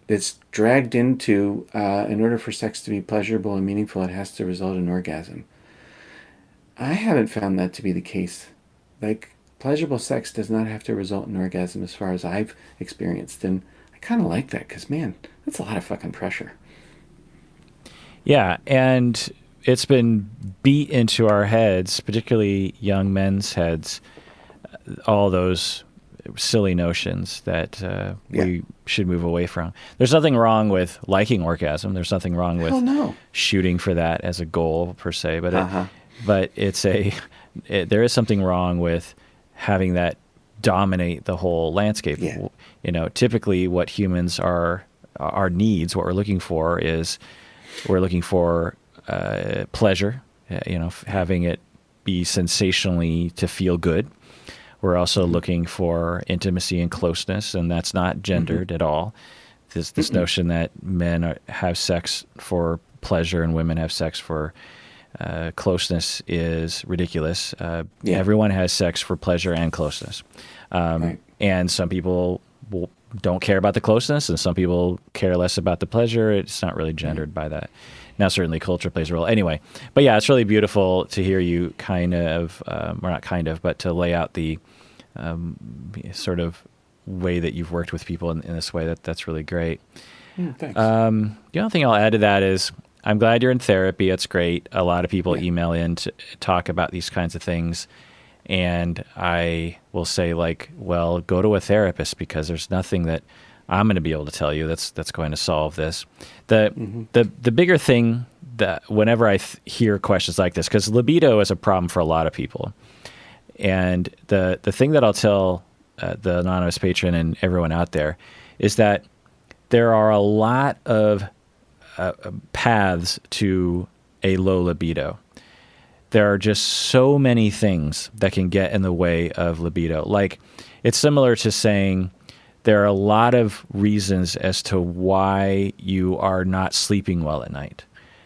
It's dragged into, in order for sex to be pleasurable and meaningful, it has to result in orgasm. I haven't found that to be the case. Pleasurable sex does not have to result in orgasm as far as I've experienced. And I kind of like that because, man, that's a lot of fucking pressure. Yeah, and it's been beat into our heads, particularly young men's heads, all those silly notions that we should move away from. There's nothing wrong with liking orgasm. There's nothing wrong with shooting for that as a goal per se. But there is something wrong with having that dominate the whole landscape. Yeah. Typically what humans are our needs, what we're looking for is we're looking for pleasure, having it be sensationally to feel good. We're also looking for intimacy and closeness, and that's not gendered at all. This notion that men have sex for pleasure and women have sex for closeness is ridiculous. Everyone has sex for pleasure and closeness. And some people don't care about the closeness, and some people care less about the pleasure. It's not really gendered by that. Now, certainly culture plays a role. Anyway, but yeah, it's really beautiful to hear you but to lay out the sort of way that you've worked with people in this way. That's really great. Thanks. The only thing I'll add to that is I'm glad you're in therapy. It's great. A lot of people email in to talk about these kinds of things. And I will say, well, go to a therapist, because there's nothing that I'm going to be able to tell you that's going to solve this. The bigger thing that whenever I hear questions like this, because libido is a problem for a lot of people, and the thing that I'll tell the anonymous patron and everyone out there is that there are a lot of paths to a low libido. There are just so many things that can get in the way of libido. Like, it's similar to saying there are a lot of reasons as to why you are not sleeping well at night.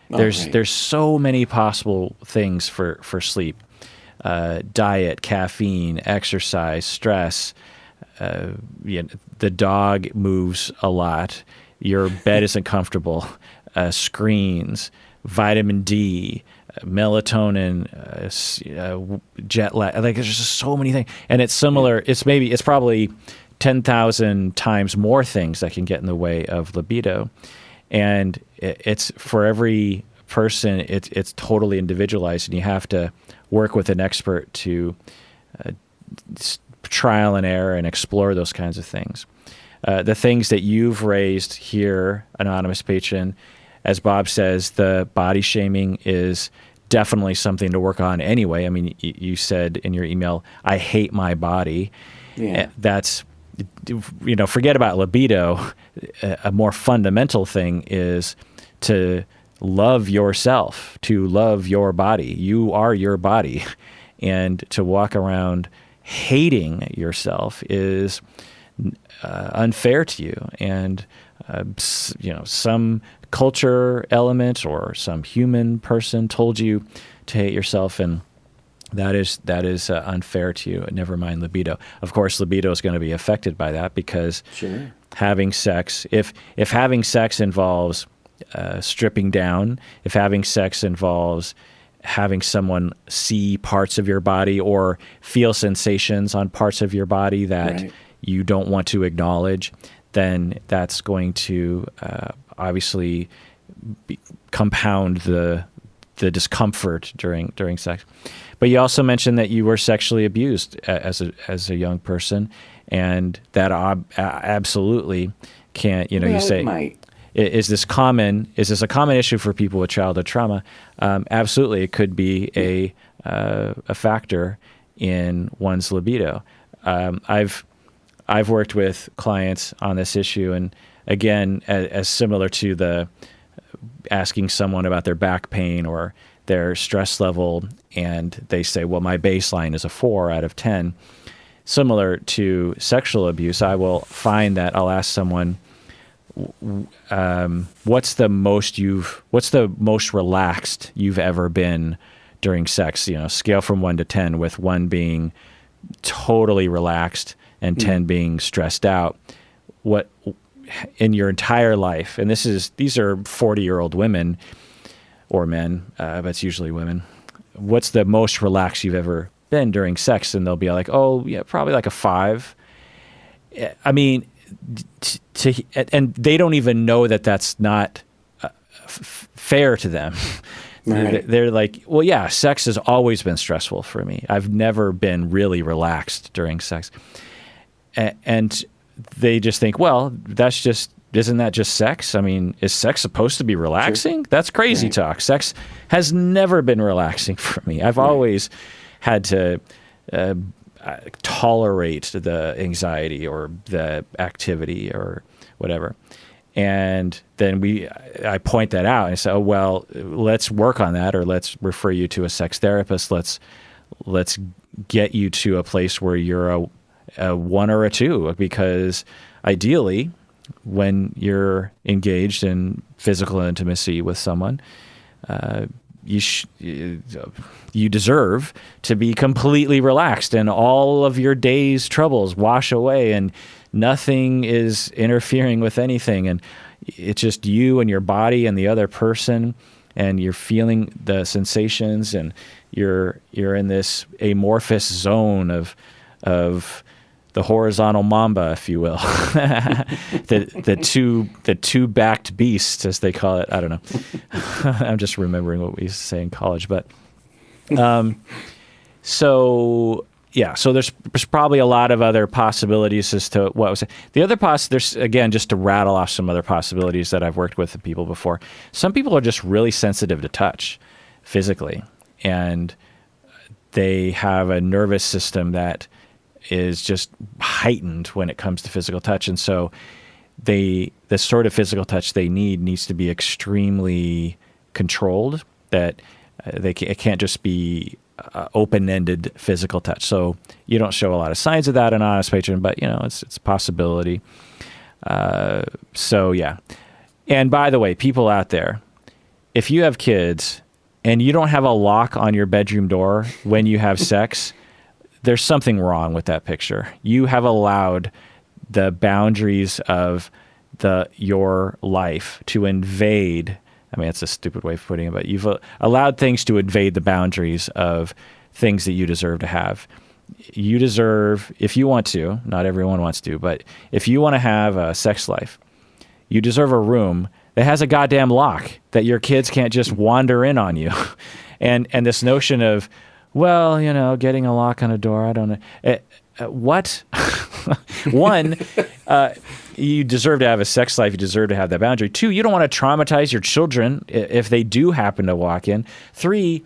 There's so many possible things for sleep. Diet, caffeine, exercise, stress. The dog moves a lot. Your bed isn't comfortable. Screens, vitamin D, melatonin, jet lag. There's just so many things, and it's similar. It's probably 10,000 times more things that can get in the way of libido, and it's for every person. It's totally individualized, and you have to work with an expert to trial and error and explore those kinds of things. The things that you've raised here, anonymous patron, as Bob says, the body shaming is definitely something to work on anyway. I mean, you said in your email, I hate my body. Yeah. That's, forget about libido. A more fundamental thing is to love yourself, to love your body. You are your body. And to walk around hating yourself is unfair to you. And, some culture element or some human person told you to hate yourself, and that is unfair to you. Never mind libido. Of course, libido is going to be affected by that, because having sex, if having sex involves stripping down, if having sex involves having someone see parts of your body or feel sensations on parts of your body that you don't want to acknowledge, then that's going to obviously compound the discomfort during sex. But you also mentioned that you were sexually abused as a young person, and that absolutely can't. You say, is this a common issue for people with childhood trauma? Absolutely, it could be a factor in one's libido. I've worked with clients on this issue, and again, as similar to the asking someone about their back pain or their stress level, and they say, well, my baseline is a 4 out of 10. Similar to sexual abuse, I will find that I'll ask someone, what's the most relaxed you've ever been during sex? Scale from 1 to 10, with 1 being totally relaxed and 10 being stressed out. What in your entire life, and these are 40-year-old women or men, but it's usually women. What's the most relaxed you've ever been during sex? And they'll be like, oh yeah, probably like a 5. I mean, and they don't even know that that's not fair to them. Right. They're like, well, yeah, sex has always been stressful for me. I've never been really relaxed during sex. And they just think, well, isn't that just sex? I mean, is sex supposed to be relaxing? Sure. That's crazy talk. Sex has never been relaxing for me. I've always had to tolerate the anxiety or the activity or whatever. And then I point that out and I say, oh, well, let's work on that, or let's refer you to a sex therapist. Let's get you to a place where you're a 1 or a 2, because ideally, when you're engaged in physical intimacy with someone, you deserve to be completely relaxed and all of your day's troubles wash away and nothing is interfering with anything. And it's just you and your body and the other person, and you're feeling the sensations, and you're in this amorphous zone of the horizontal mamba, if you will, the two backed beasts, as they call it. I don't know. I'm just remembering what we used to say in college, but so there's probably a lot of other possibilities as to what was the other there's, again, just to rattle off some other possibilities that I've worked with people before. Some people are just really sensitive to touch physically, and they have a nervous system that is just heightened when it comes to physical touch. And so the sort of physical touch they need needs to be extremely controlled, that it can't just be open-ended physical touch. So you don't show a lot of signs of that in Honest Patron, but it's a possibility. So yeah. And by the way, people out there, if you have kids and you don't have a lock on your bedroom door when you have sex, there's something wrong with that picture. You have allowed the boundaries of your life to invade. I mean, it's a stupid way of putting it, but you've allowed things to invade the boundaries of things that you deserve to have. You deserve, if you want to, not everyone wants to, but if you want to have a sex life, you deserve a room that has a goddamn lock that your kids can't just wander in on you. And this notion of, well, getting a lock on a door, I don't know. What? One, you deserve to have a sex life. You deserve to have that boundary. 2, you don't want to traumatize your children if they do happen to walk in. 3,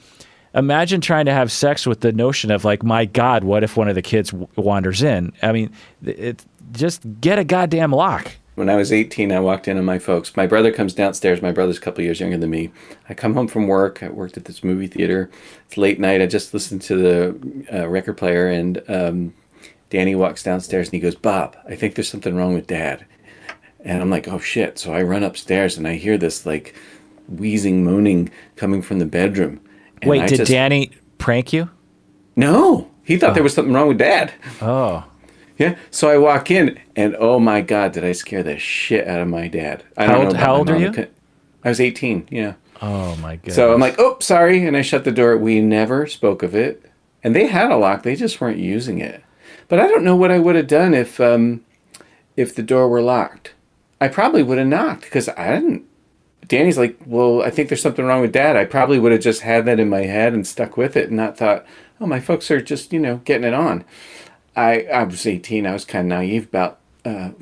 imagine trying to have sex with the notion of, like, my God, what if one of the kids wanders in? I mean, just get a goddamn lock. When I was 18, I walked in on my folks. My brother comes downstairs. My brother's a couple years younger than me. I come home from work. I worked at this movie theater. It's late night. I just listened to the record player, and Danny walks downstairs, and he goes, "Bob, I think there's something wrong with Dad." And I'm like, oh, shit. So I run upstairs, and I hear this, like, wheezing, moaning coming from the bedroom. And wait, did Danny prank you? No. He thought there was something wrong with Dad. Oh. Yeah, so I walk in, and oh my God, did I scare the shit out of my dad. How old are you? I was 18, yeah. Oh my God. So I'm like, oh, sorry, and I shut the door. We never spoke of it. And they had a lock, they just weren't using it. But I don't know what I would have done if the door were locked. I probably would have knocked, because I didn't. Danny's like, well, I think there's something wrong with Dad. I probably would have just had that in my head and stuck with it and not thought, oh, my folks are just, getting it on. I was 18. I was kind of naive about, I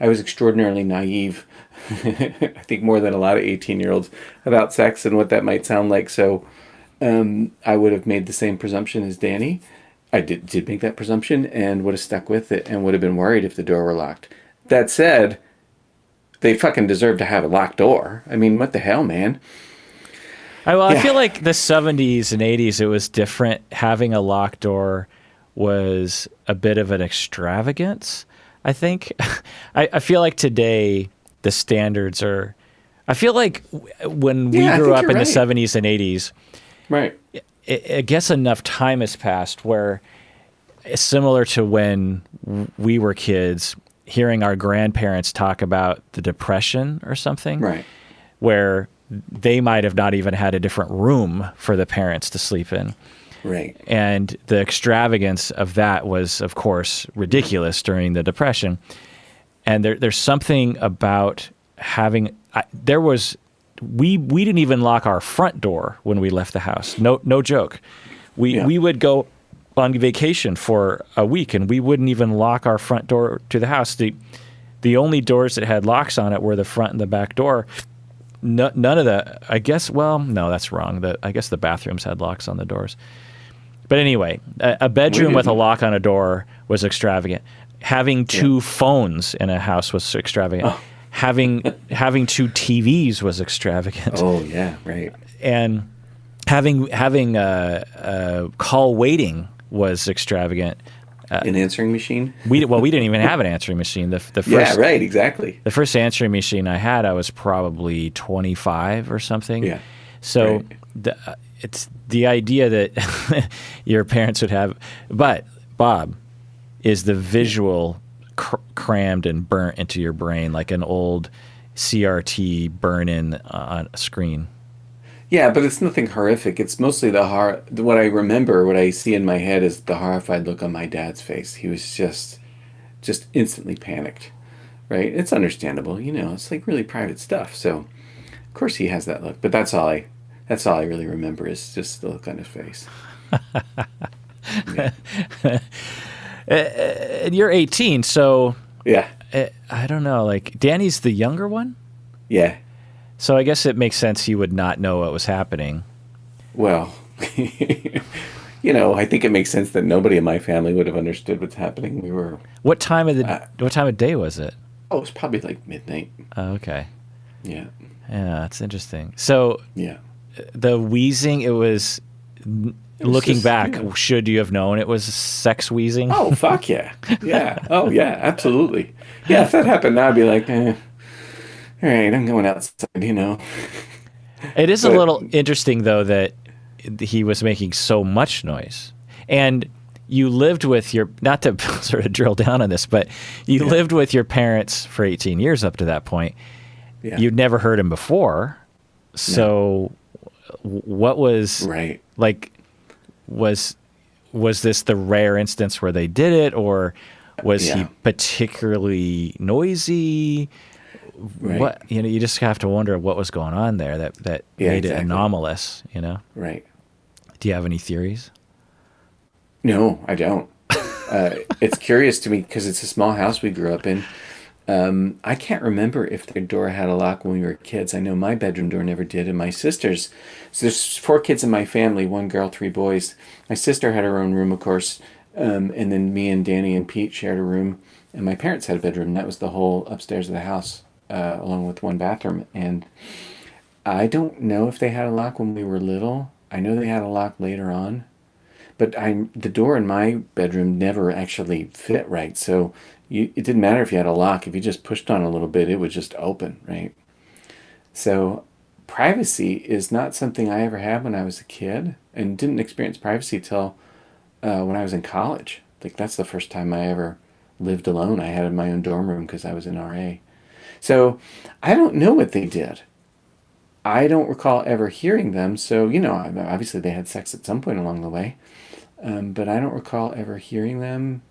was extraordinarily naive, I think more than a lot of 18-year-olds, about sex and what that might sound like. So I would have made the same presumption as Danny. I did make that presumption and would have stuck with it and would have been worried if the door were locked. That said, they fucking deserve to have a locked door. I mean, what the hell, man? I feel like the 70s and 80s, it was different. Having a locked door was a bit of an extravagance, I think. I feel like today the standards are... I feel like when we grew up in the 70s and 80s, right, I guess enough time has passed where, similar to when we were kids, hearing our grandparents talk about the Depression or something, right, where they might have not even had a different room for the parents to sleep in. Right. And the extravagance of that was, of course, ridiculous during the Depression. And there's something about having... We didn't even lock our front door when we left the house. No joke. We would go on vacation for a week, and we wouldn't even lock our front door to the house. The only doors that had locks on it were the front and the back door. None of the... I guess... Well, no, that's wrong. I guess the bathrooms had locks on the doors. But anyway, a bedroom with a lock on a door was extravagant. Having two phones in a house was extravagant. Oh. having two TVs was extravagant. Oh yeah, right. And having call waiting was extravagant. An answering machine? We didn't even have an answering machine. The first, Yeah, right, exactly. The first answering machine I had, I was probably 25 or something. Yeah. So right. it's the idea that your parents would have, but Bob, is the visual crammed and burnt into your brain like an old CRT burn-in on a screen? Yeah, but it's nothing horrific. It's mostly what I remember, what I see in my head is the horrified look on my dad's face. He was just instantly panicked, right? It's understandable, it's like really private stuff. So, of course he has that look, but that's all I really remember is just the look on his face. Yeah. And you're 18, so yeah. I don't know, like Danny's the younger one? Yeah. So I guess it makes sense he would not know what was happening. Well, I think it makes sense that nobody in my family would have understood what's happening. What time of day was it? Oh, it was probably like midnight. Oh, okay. Yeah. Yeah, that's interesting. So yeah, the wheezing, it was looking just, back, should you have known it was sex wheezing? Oh, fuck yeah. Yeah. Oh, yeah, absolutely. Yeah, if that happened now, I'd be like, all right, I'm going outside, It is a little interesting, though, that he was making so much noise. And you lived with not to sort of drill down on this, but you lived with your parents for 18 years up to that point. Yeah. You'd never heard him before. So what was, right. like, was this the rare instance where they did it, or was he particularly noisy? Right. What you just have to wonder what was going on there that made it anomalous. Right. Do you have any theories? No, I don't. It's curious to me because it's a small house we grew up in. I can't remember if their door had a lock when we were kids. I know my bedroom door never did, and my sister's. So there's 4 kids in my family, 1 girl, 3 boys. My sister had her own room, of course, and then me and Danny and Pete shared a room, and my parents had a bedroom. That was the whole upstairs of the house, along with 1 bathroom. And I don't know if they had a lock when we were little. I know they had a lock later on, but the door in my bedroom never actually fit right, so it didn't matter if you had a lock. If you just pushed on a little bit, it would just open, right? So privacy is not something I ever had when I was a kid, and didn't experience privacy till when I was in college. Like, that's the first time I ever lived alone. I had my own dorm room because I was an RA. So I don't know what they did. I don't recall ever hearing them. So, obviously they had sex at some point along the way, but I don't recall ever hearing them.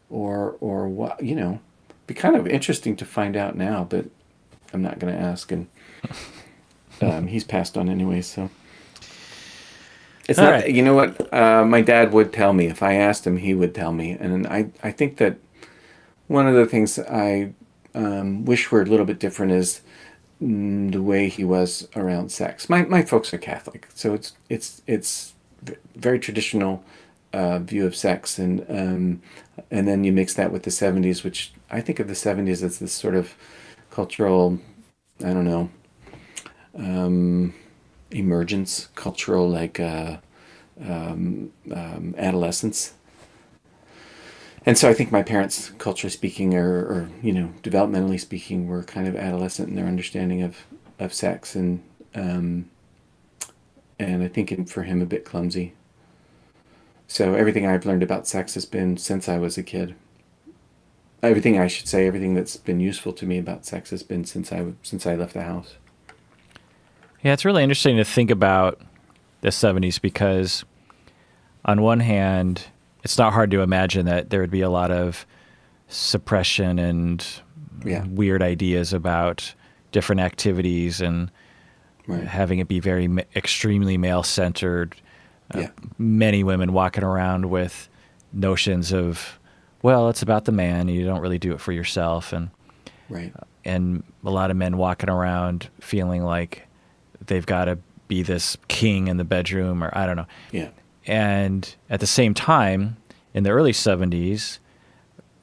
Or what, be kind of interesting to find out now, but I'm not going to ask, and he's passed on anyway, so it's not, right. You know what, my dad would tell me. If I asked him, he would tell me, and I think that one of the things I wish were a little bit different is the way he was around sex. My folks are Catholic, so it's very traditional view of sex, and then you mix that with the 70s, which I think of the 70s as this sort of cultural, I don't know, emergence, cultural, like adolescence. And so I think my parents, culturally speaking, or developmentally speaking, were kind of adolescent in their understanding of sex, and I think for him a bit clumsy. So everything I've learned about sex has been since I was a kid. Everything that's been useful to me about sex has been since I left the house. Yeah, it's really interesting to think about the 70s because on one hand, it's not hard to imagine that there would be a lot of suppression and weird ideas about different activities and having it be very extremely male-centered. Many women walking around with notions of, well, it's about the man. You don't really do it for yourself. And and a lot of men walking around feeling like they've got to be this king in the bedroom, or I don't know. Yeah. And at the same time, in the early 70s,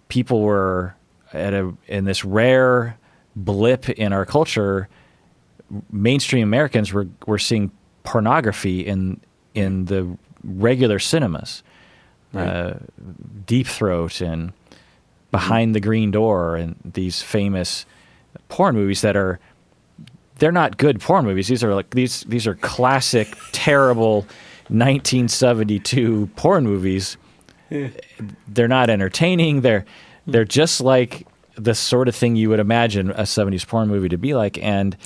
people were in this rare blip in our culture, mainstream Americans were seeing pornography in the regular cinemas, Right. Deep Throat and Behind the Green Door, and these famous porn movies they're not good porn movies. These are these are classic, terrible 1972 porn movies. They're not entertaining. They're just like the sort of thing you would imagine a 70s porn movie to be like, and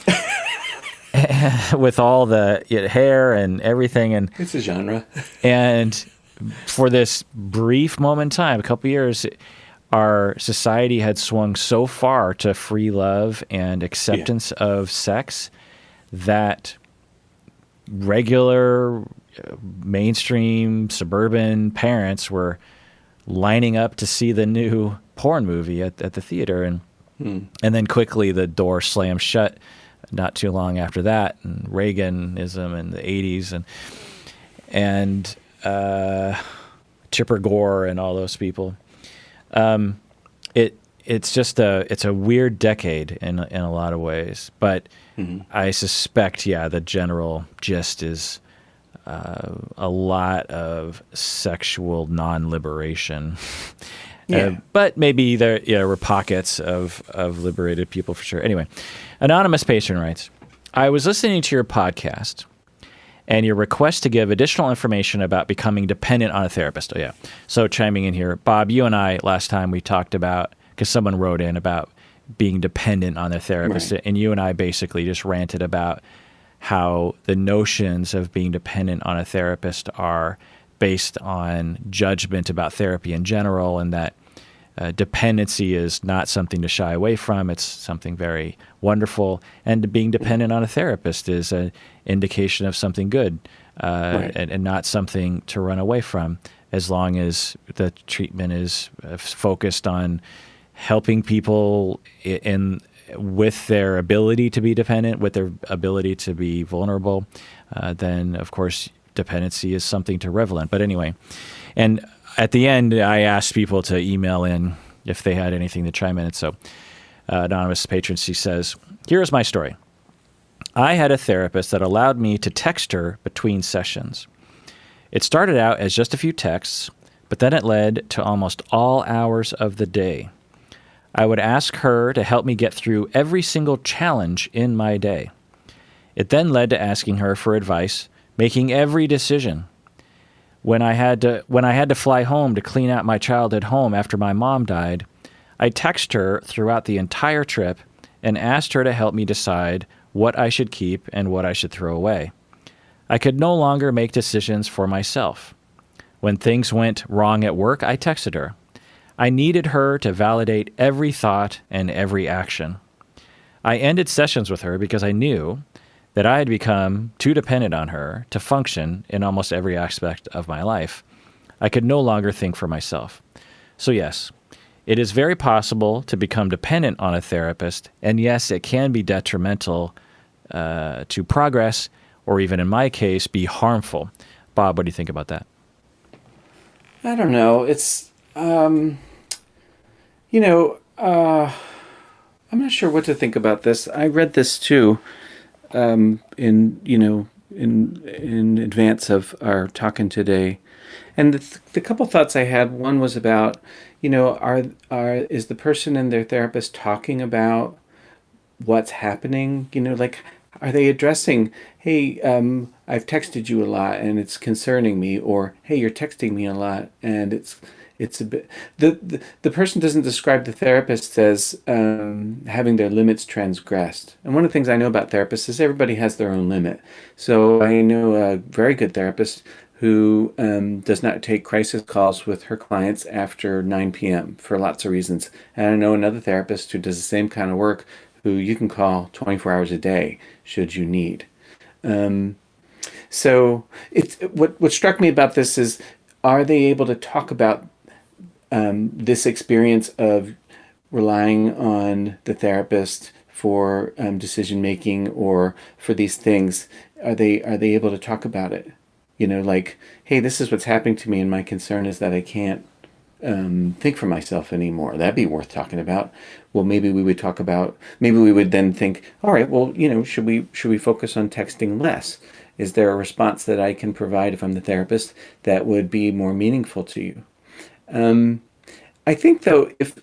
with all the hair and everything, and It's a genre. and for this brief moment in time, a couple years, our society had swung so far to free love and acceptance of sex that regular mainstream suburban parents were lining up to see the new porn movie at the theater, and then quickly the door slammed shut not too long after that, and Reaganism in the 80s and Chipper Gore and all those people. It's a weird decade in a lot of ways, but I suspect, the general gist is a lot of sexual non-liberation. But maybe there were pockets of liberated people for sure. Anyway, anonymous patron writes, I was listening to your podcast and your request to give additional information about becoming dependent on a therapist. Oh, yeah. So chiming in here, Bob, you and I, last time we talked about, because someone wrote in about being dependent on their therapist, Right. and you and I basically just ranted about how the notions of being dependent on a therapist are based on judgment about therapy in general, and that dependency is not something to shy away from. It's something very wonderful. And being dependent on a therapist is an indication of something good, Right. and not something to run away from, as long as the treatment is focused on helping people with their ability to be dependent, with their ability to be vulnerable. Then, of course, dependency is something to revel in. But anyway, and at the end, I asked people to email in if they had anything to chime in. And so anonymous patron, she says, here's my story. I had a therapist that allowed me to text her between sessions. It started out as just a few texts, but then it led to almost all hours of the day. I would ask her to help me get through every single challenge in my day. It then led to asking her for advice, making every decision. When I had to fly home to clean out my childhood home after my mom died, I texted her throughout the entire trip and asked her to help me decide what I should keep and what I should throw away. I could no longer make decisions for myself. When things went wrong at work, I texted her. I needed her to validate every thought and every action. I ended sessions with her because I knew that I had become too dependent on her to function in almost every aspect of my life. I could no longer think for myself. So yes, it is very possible to become dependent on a therapist, and yes, it can be detrimental to progress, or even in my case, be harmful. Bob, what do you think about that? I don't know. It's, you know, I'm not sure what to think about this. I read this too, in advance of our talking today, and the couple thoughts I had. One was about, is the person and their therapist talking about what's happening? Like, are they addressing, hey, I've texted you a lot and it's concerning me, or hey, you're texting me a lot and it's a bit. The person doesn't describe the therapist as having their limits transgressed. And one of the things I know about therapists is everybody has their own limit. So I know a very good therapist who does not take crisis calls with her clients after 9 p.m. for lots of reasons. And I know another therapist who does the same kind of work, who you can call 24 hours a day should you need. So it's what struck me about this is, are they able to talk about this experience of relying on the therapist for decision making or for these things? Are they able to talk about it? Like, hey, this is what's happening to me, and my concern is that I can't think for myself anymore. That'd be worth talking about. Well, maybe we would talk about, maybe we would then think, all right, well, should we focus on texting less? Is there a response that I can provide if I'm the therapist that would be more meaningful to you? Um, I think though, if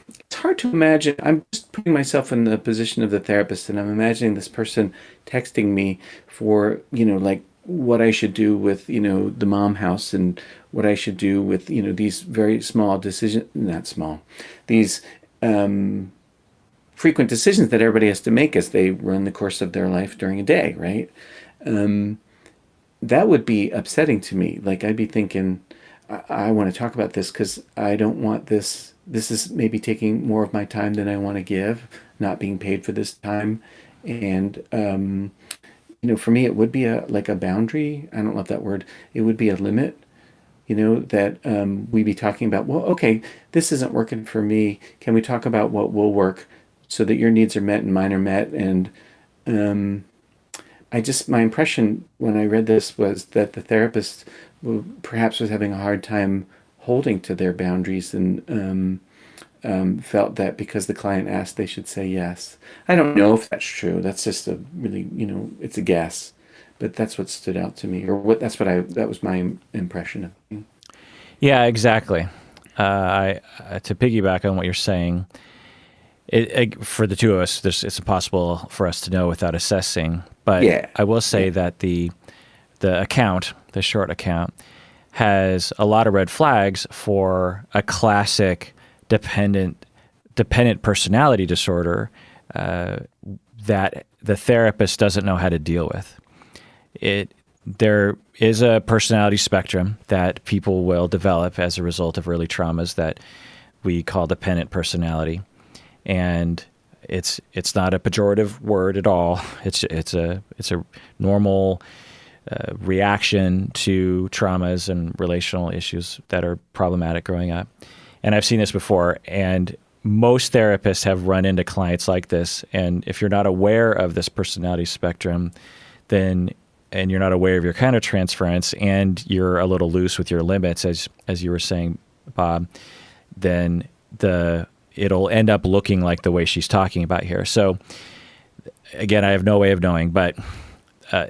it's hard to imagine, I'm just putting myself in the position of the therapist, and I'm imagining this person texting me for, like what I should do with, the mom house, and what I should do with, these very small decisions, not small, these um, frequent decisions that everybody has to make as they run the course of their life during a day, right? Um, that would be upsetting to me. Like I'd be thinking, I want to talk about this because I don't want this. This is maybe taking more of my time than I want to give, not being paid for this time. And, for me, it would be like a boundary. I don't love that word. It would be a limit, that we'd be talking about, well, okay, this isn't working for me. Can we talk about what will work so that your needs are met and mine are met? And um, my impression when I read this was that the therapist perhaps was having a hard time holding to their boundaries, and felt that because the client asked, they should say yes. I don't know if that's true. That's just a really, it's a guess, but that's what stood out to me, or that was my impression of it. Yeah, exactly. To piggyback on what you're saying, for the two of us, it's impossible for us to know without assessing. But Yeah, I will say yeah, that the account, the short account, has a lot of red flags for a classic dependent personality disorder uh, that the therapist doesn't know how to deal with. There is a personality spectrum that people will develop as a result of early traumas that we call dependent personality, and it's not a pejorative word at all. It's a normal reaction to traumas and relational issues that are problematic growing up. And I've seen this before, and most therapists have run into clients like this. And if you're not aware of this personality spectrum, then and you're not aware of your countertransference, and you're a little loose with your limits, as you were saying, Bob, then it'll end up looking like the way she's talking about here. So again, I have no way of knowing, but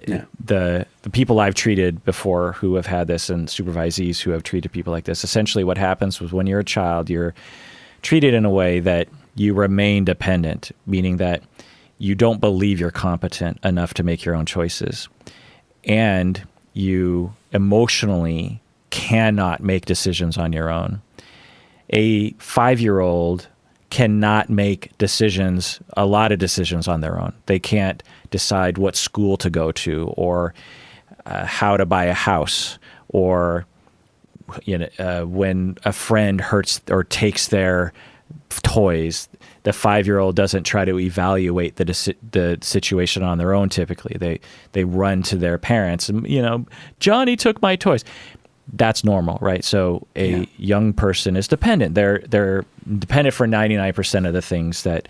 yeah, the people I've treated before who have had this, and supervisees who have treated people like this, essentially what happens was when you're a child, you're treated in a way that you remain dependent, meaning that you don't believe you're competent enough to make your own choices. And you emotionally cannot make decisions on your own. A 5-year-old cannot make a lot of decisions on their own. They can't decide what school to go to, or how to buy a house, or when a friend hurts or takes their toys. The 5-year-old doesn't try to evaluate the situation on their own. Typically, they run to their parents, and Johnny took my toys. That's normal, right? So yeah, a young person is dependent. They're dependent for 99% of the things that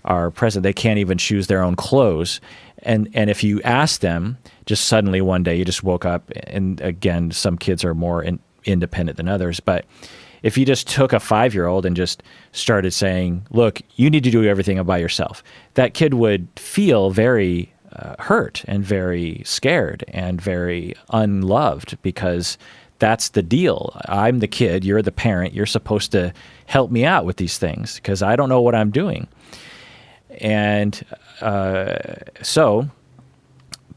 are present. They can't even choose their own clothes. And if you ask them, just suddenly one day you just woke up, and again, some kids are more independent than others, but if you just took a 5-year-old and just started saying, look, you need to do everything by yourself, that kid would feel very hurt and very scared and very unloved, because that's the deal. I'm the kid, you're the parent, you're supposed to help me out with these things because I don't know what I'm doing. And so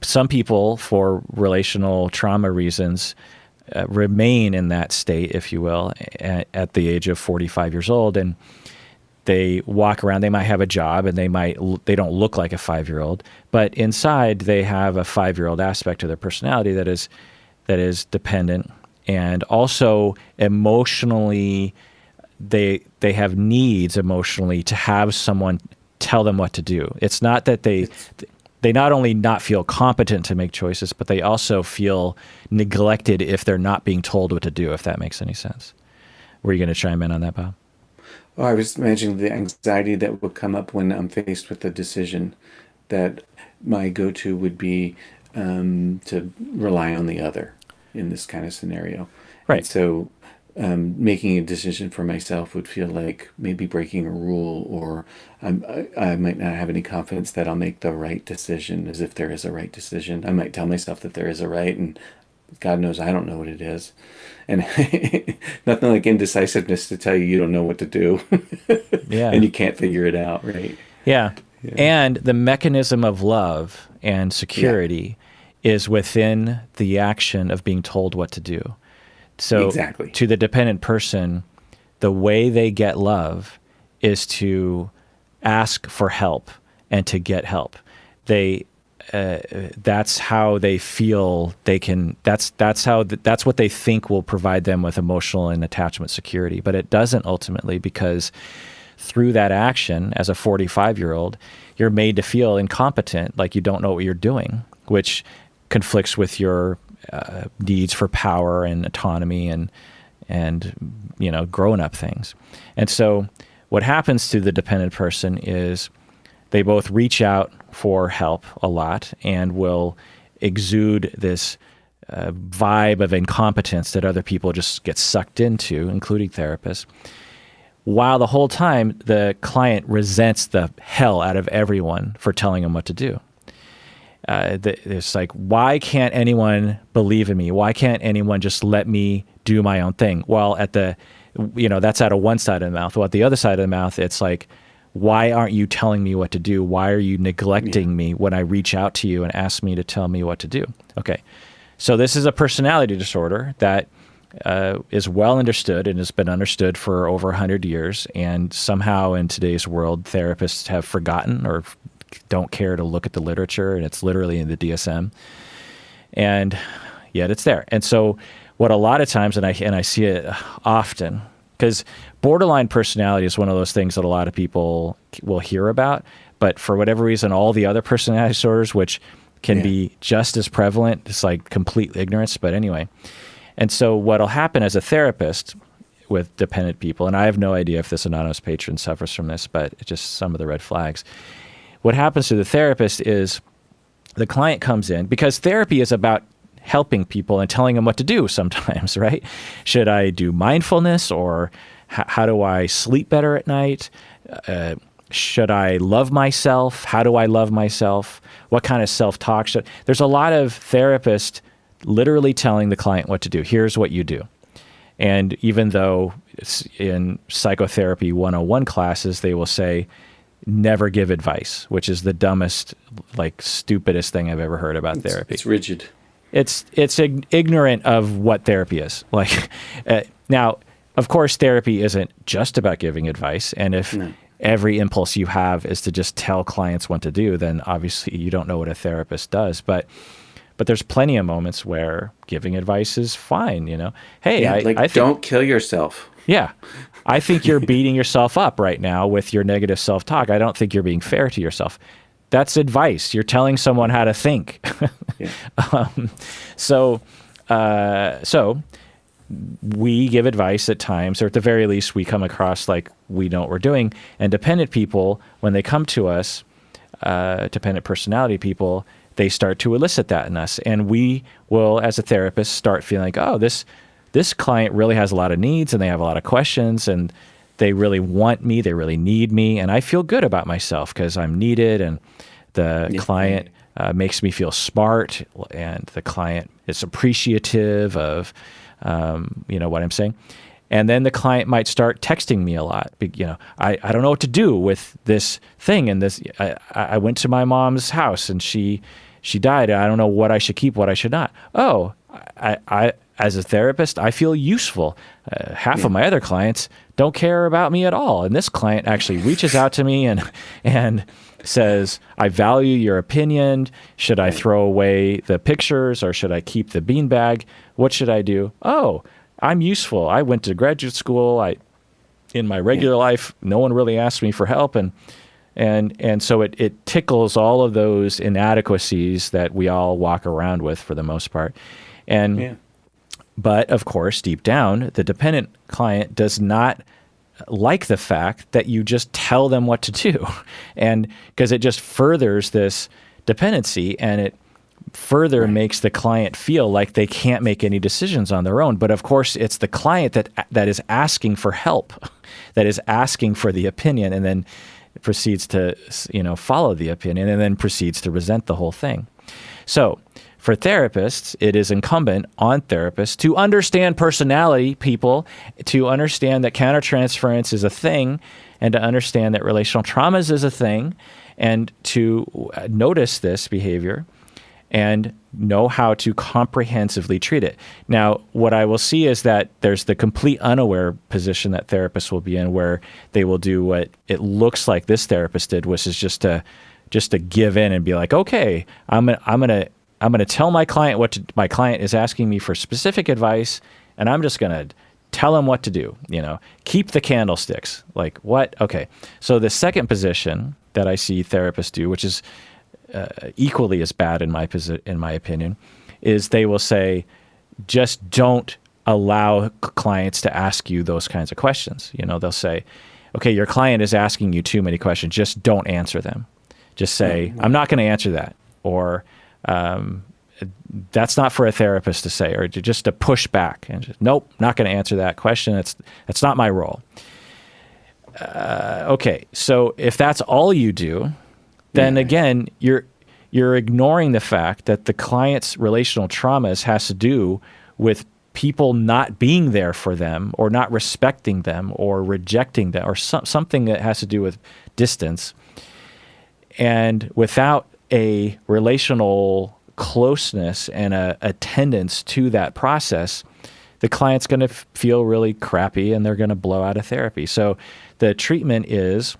some people, for relational trauma reasons, remain in that state, if you will, at the age of 45 years old, and they walk around. They might have a job, and they don't look like a 5-year-old, but inside they have a 5-year-old aspect of their personality that is dependent, and also emotionally, they have needs emotionally to have someone tell them what to do. It's not that they not only not feel competent to make choices, but they also feel neglected if they're not being told what to do, if that makes any sense. Were you going to chime in on that, Bob? Oh, I was imagining the anxiety that would come up when I'm faced with a decision, that my go-to would be to rely on the other in this kind of scenario. And Right. so, making a decision for myself would feel like maybe breaking a rule, or I might not have any confidence that I'll make the right decision, as if there is a right decision. I might tell myself that there is a right, and God knows I don't know what it is. And nothing like indecisiveness to tell you you don't know what to do Yeah. and you can't figure it out, right? Yeah. And the mechanism of love and security is within the action of being told what to do. So Exactly. to the dependent person, the way they get love is to ask for help and to get help. That's how they feel they can, that's what they think will provide them with emotional and attachment security. But it doesn't ultimately, because through that action, as a 45-year-old, you're made to feel incompetent, like you don't know what you're doing, which conflicts with your needs for power and autonomy and grown-up things. And so what happens to the dependent person is they both reach out for help a lot and will exude this vibe of incompetence that other people just get sucked into, including therapists, while the whole time the client resents the hell out of everyone for telling them what to do. It's like, why can't anyone believe in me? Why can't anyone just let me do my own thing? Well, that's out of one side of the mouth. Well, at the other side of the mouth, it's like, why aren't you telling me what to do? Why are you neglecting me when I reach out to you and ask me to tell me what to do? Okay. So this is a personality disorder that is well understood and has been understood for over 100 years. And somehow in today's world, therapists have forgotten or don't care to look at the literature, and it's literally in the DSM. And yet it's there. And so what a lot of times, and I see it often, because borderline personality is one of those things that a lot of people will hear about, but for whatever reason, all the other personality disorders, which can be just as prevalent, it's like complete ignorance. But anyway, and so what'll happen as a therapist with dependent people, and I have no idea if this anonymous patron suffers from this, but it's just some of the red flags. What happens to the therapist is the client comes in, because therapy is about helping people and telling them what to do sometimes, right? Should I do mindfulness, or how do I sleep better at night? Should I love myself? How do I love myself? What kind of self-talk there's a lot of therapists literally telling the client what to do. Here's what you do. And even though it's in Psychotherapy 101 classes, they will say, never give advice, which is the dumbest, stupidest thing I've ever heard about therapy. It's rigid. It's ignorant of what therapy is. Now, of course, therapy isn't just about giving advice. And if every impulse you have is to just tell clients what to do, then obviously you don't know what a therapist does. But there's plenty of moments where giving advice is fine. Hey, I think, don't kill yourself. Yeah. I think you're beating yourself up right now with your negative self-talk. I don't think you're being fair to yourself. That's advice. You're telling someone how to think. So we give advice at times, or at the very least, we come across like we know what we're doing. And dependent people, when they come to us, dependent personality people, they start to elicit that in us. And we will, as a therapist, start feeling like, oh, this client really has a lot of needs, and they have a lot of questions, and they really want me, they really need me, and I feel good about myself because I'm needed, and the client makes me feel smart, and the client is appreciative of what I'm saying. And then the client might start texting me a lot. I don't know what to do with this thing, and this. I went to my mom's house, and she died. I don't know what I should keep, what I should not. Oh, I as a therapist, I feel useful. Half of my other clients don't care about me at all. And this client actually reaches out to me and says, I value your opinion. Should I throw away the pictures, or should I keep the beanbag? What should I do? Oh, I'm useful. I went to graduate school. In my regular life, no one really asked me for help. And so it tickles all of those inadequacies that we all walk around with for the most part. But of course, deep down, the dependent client does not like the fact that you just tell them what to do. And because it just furthers this dependency, and it further makes the client feel like they can't make any decisions on their own. But of course, it's the client that is asking for help, that is asking for the opinion, and then proceeds to, follow the opinion, and then proceeds to resent the whole thing. So for therapists, it is incumbent on therapists to understand personality, people, to understand that countertransference is a thing, and to understand that relational traumas is a thing, and to notice this behavior and know how to comprehensively treat it. Now, what I will see is that there's the complete unaware position that therapists will be in, where they will do what it looks like this therapist did, which is just to give in and be like, okay, I'm gonna tell my client my client is asking me for specific advice, and I'm just gonna tell him what to do. Keep the candlesticks. Like what? Okay. So the second position that I see therapists do, which is equally as bad in my opinion, is they will say, just don't allow clients to ask you those kinds of questions. They'll say, okay, your client is asking you too many questions. Just don't answer them. Just say, I'm not going to answer that. Or that's not for a therapist to say, or just to push back and just, nope, not going to answer that question. That's not my role. Okay. So if that's all you do, then again, you're ignoring the fact that the client's relational traumas has to do with people not being there for them, or not respecting them, or rejecting them, or something that has to do with distance. And without a relational closeness and a attendance to that process, the client's going to feel really crappy, and they're going to blow out of therapy. So the treatment is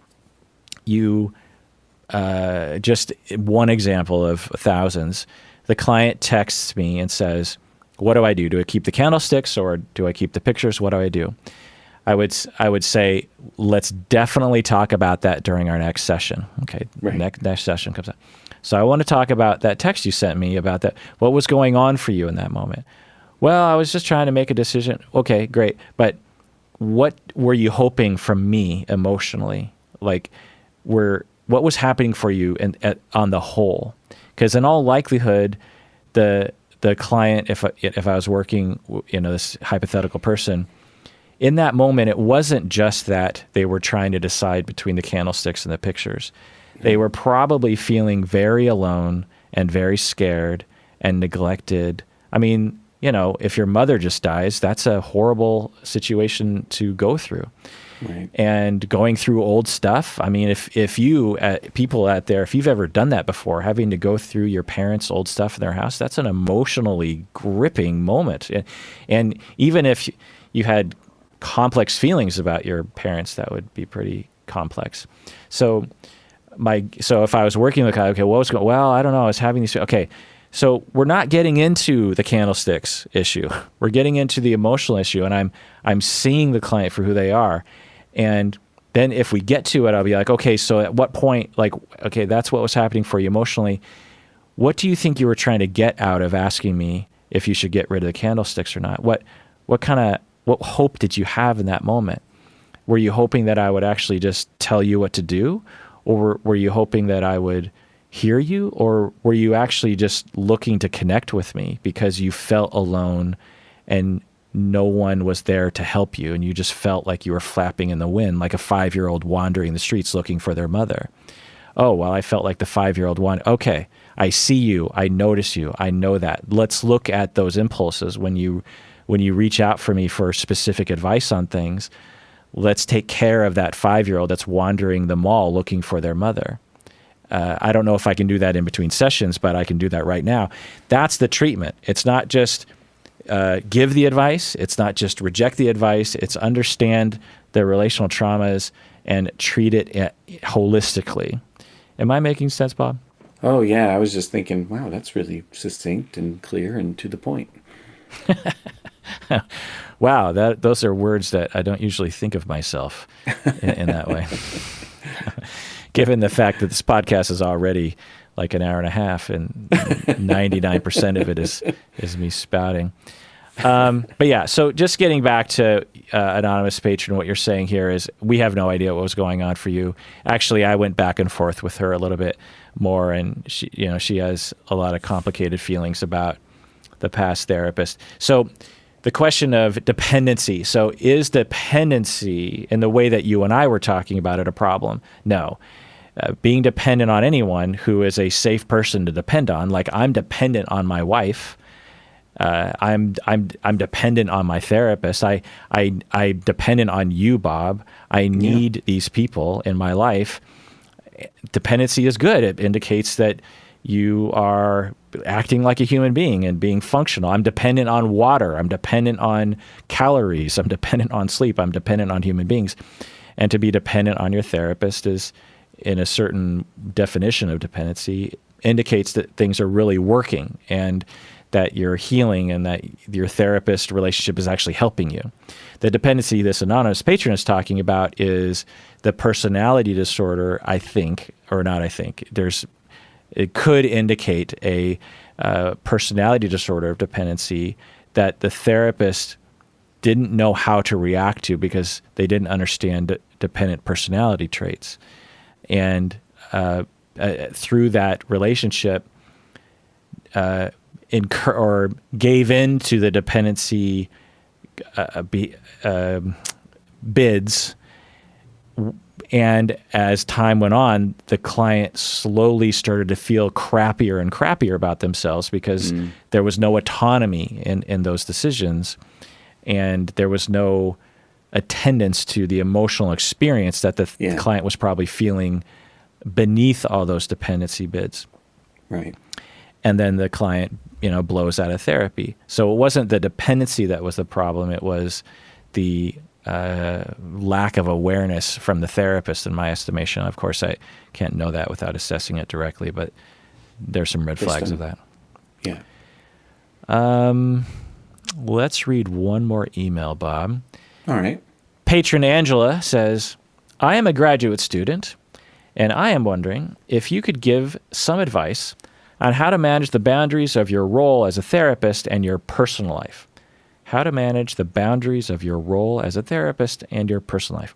just one example of thousands. The client texts me and says, what do I do? Do I keep the candlesticks, or do I keep the pictures? What do I do? I would say, let's definitely talk about that during our next session. Okay, right. Next session comes up. So I want to talk about that text you sent me about that. What was going on for you in that moment? Well, I was just trying to make a decision. Okay, great. But what were you hoping from me emotionally? Like, what was happening for you on the whole? Because in all likelihood, the client, if I was working, this hypothetical person, in that moment, it wasn't just that they were trying to decide between the candlesticks and the pictures. They were probably feeling very alone and very scared and neglected. I mean, if your mother just dies, that's a horrible situation to go through. Right. And going through old stuff. I mean, if you, people out there, if you've ever done that before, having to go through your parents' old stuff in their house, that's an emotionally gripping moment. And even if you had complex feelings about your parents, that would be pretty complex. So if I was working with, okay, what was going? Well, I don't know. I was having these. Okay, so we're not getting into the candlesticks issue. We're getting into the emotional issue, and I'm seeing the client for who they are. And then if we get to it, I'll be like, okay, so at what point, okay, that's what was happening for you emotionally. What do you think you were trying to get out of asking me if you should get rid of the candlesticks or not? What hope did you have in that moment? Were you hoping that I would actually just tell you what to do? Or were you hoping that I would hear you? Or were you actually just looking to connect with me because you felt alone and no one was there to help you, and you just felt like you were flapping in the wind, like a 5-year-old wandering the streets looking for their mother? Oh, well, I felt like the 5-year-old one. Okay, I see you. I notice you. I know that. Let's look at those impulses when you reach out for me for specific advice on things. Let's take care of that 5-year-old that's wandering the mall looking for their mother. I don't know if I can do that in between sessions, but I can do that right now. That's the treatment. It's not just give the advice. It's not just reject the advice. It's understand the relational traumas and treat it holistically. Am I making sense, Bob? Oh, yeah. I was just thinking, wow, that's really succinct and clear and to the point. Wow, those are words that I don't usually think of myself in that way. Given the fact that this podcast is already like an hour and a half and 99% of it is me spouting. But yeah, so just getting back to anonymous patron, what you're saying here is we have no idea what was going on for you. Actually, I went back and forth with her a little bit more, and she has a lot of complicated feelings about the past therapist. So the question of dependency. So is dependency in the way that you and I were talking about it a problem? No. Being dependent on anyone who is a safe person to depend on, like I'm dependent on my wife. I'm dependent on my therapist. I dependent on you, Bob. I need these people in my life. Dependency is good. It indicates that you are acting like a human being and being functional. I'm dependent on water. I'm dependent on calories. I'm dependent on sleep. I'm dependent on human beings. And to be dependent on your therapist is, in a certain definition of dependency, indicates that things are really working and that you're healing and that your therapist relationship is actually helping you. The dependency this anonymous patron is talking about is the personality disorder, I think, or not I think. It could indicate a personality disorder of dependency that the therapist didn't know how to react to because they didn't understand dependent personality traits. And through that relationship, or gave in to the dependency bids. And as time went on, the client slowly started to feel crappier and crappier about themselves because there was no autonomy in those decisions. And there was no attendance to the emotional experience that the client was probably feeling beneath all those dependency bids. Right. And then the client, blows out of therapy. So it wasn't the dependency that was the problem. It was the lack of awareness from the therapist, in my estimation. Of course, I can't know that without assessing it directly, but there's some red flags of that. Yeah. Let's read one more email, Bob. All right. Patron Angela says, I am a graduate student, and I am wondering if you could give some advice on how to manage the boundaries of your role as a therapist and your personal life. How to manage the boundaries of your role as a therapist and your personal life.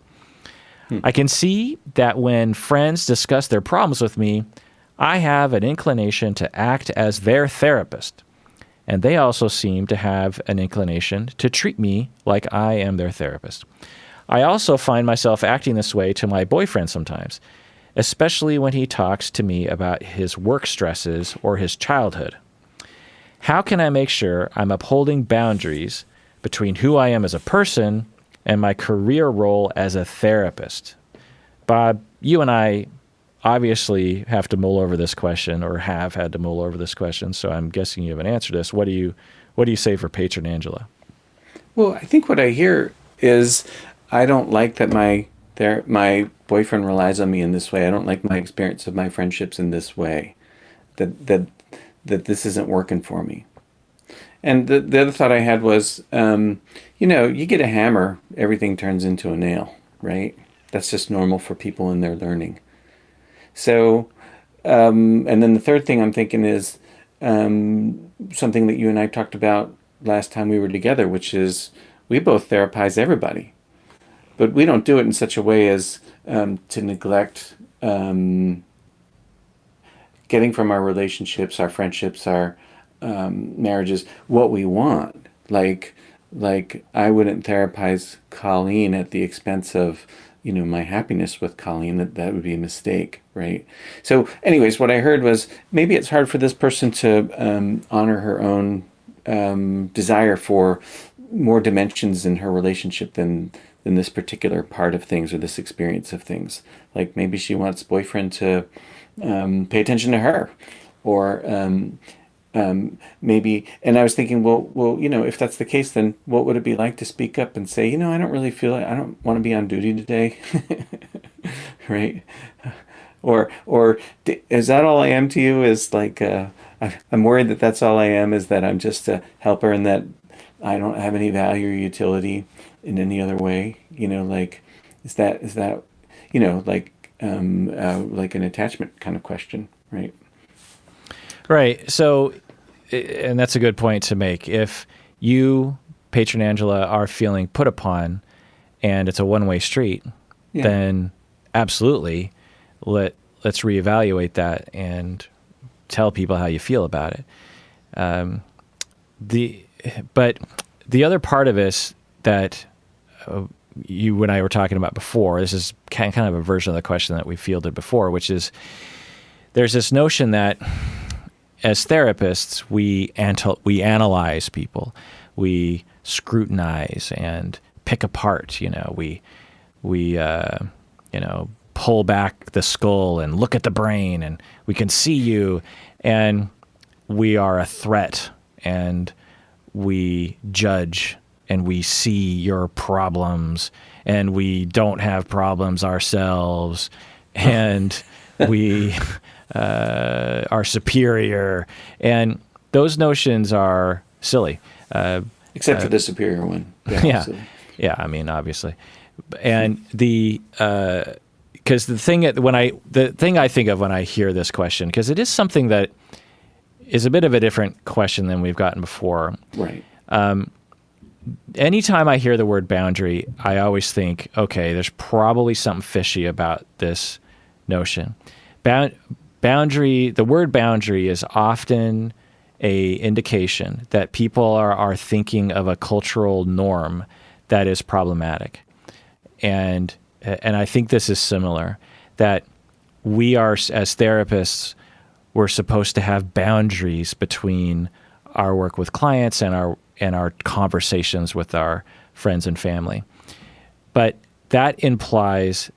I can see that when friends discuss their problems with me, I have an inclination to act as their therapist. And they also seem to have an inclination to treat me like I am their therapist. I also find myself acting this way to my boyfriend sometimes, especially when he talks to me about his work stresses or his childhood. How can I make sure I'm upholding boundaries between who I am as a person and my career role as a therapist? Bob, you and I obviously have to mull over this question, or have had to mull over this question, so I'm guessing you have an answer to this. What do you say for Patron Angela? Well, I think what I hear is I don't like that my boyfriend relies on me in this way. I don't like my experience of my friendships in this way. That this isn't working for me. And the other thought I had was, you get a hammer, everything turns into a nail, right? That's just normal for people in their learning. So, and then the third thing I'm thinking is something that you and I talked about last time we were together, which is we both therapize everybody. But we don't do it in such a way as to neglect getting from our relationships, our friendships, our marriages, what we want. Like I wouldn't therapize Colleen at the expense of, my happiness with Colleen. That would be a mistake, right? So anyways, what I heard was maybe it's hard for this person to honor her own desire for more dimensions in her relationship than this particular part of things or this experience of things. Like maybe she wants boyfriend to pay attention to her, or maybe. And I was thinking, well, if that's the case, then what would it be like to speak up and say, I don't really feel it. I don't want to be on duty today, right? Or is that all I am to you? Is like I'm worried that that's all I am. Is that I'm just a helper and that I don't have any value or utility in any other way? Is that like an attachment kind of question, right? Right. So, and that's a good point to make. If you, patron Angela, are feeling put upon and it's a one-way street, then absolutely let's reevaluate that and tell people how you feel about it. But the other part of this that you and I were talking about before, this is kind of a version of the question that we fielded before, which is there's this notion that as therapists, we analyze people, we scrutinize and pick apart. We pull back the skull and look at the brain, and we can see you, and we are a threat, and we judge, and we see your problems, and we don't have problems ourselves, and we are superior, and those notions are silly. Except for the superior one. Yeah. I mean, obviously, and because the thing I think of when I hear this question, because it is something that is a bit of a different question than we've gotten before. Right. Anytime I hear the word boundary, I always think, okay, there's probably something fishy about this notion. Boundary. The word boundary is often a indication that people are thinking of a cultural norm that is problematic. And I think this is similar, that we are, as therapists, we're supposed to have boundaries between our work with clients and our conversations with our friends and family. But that implies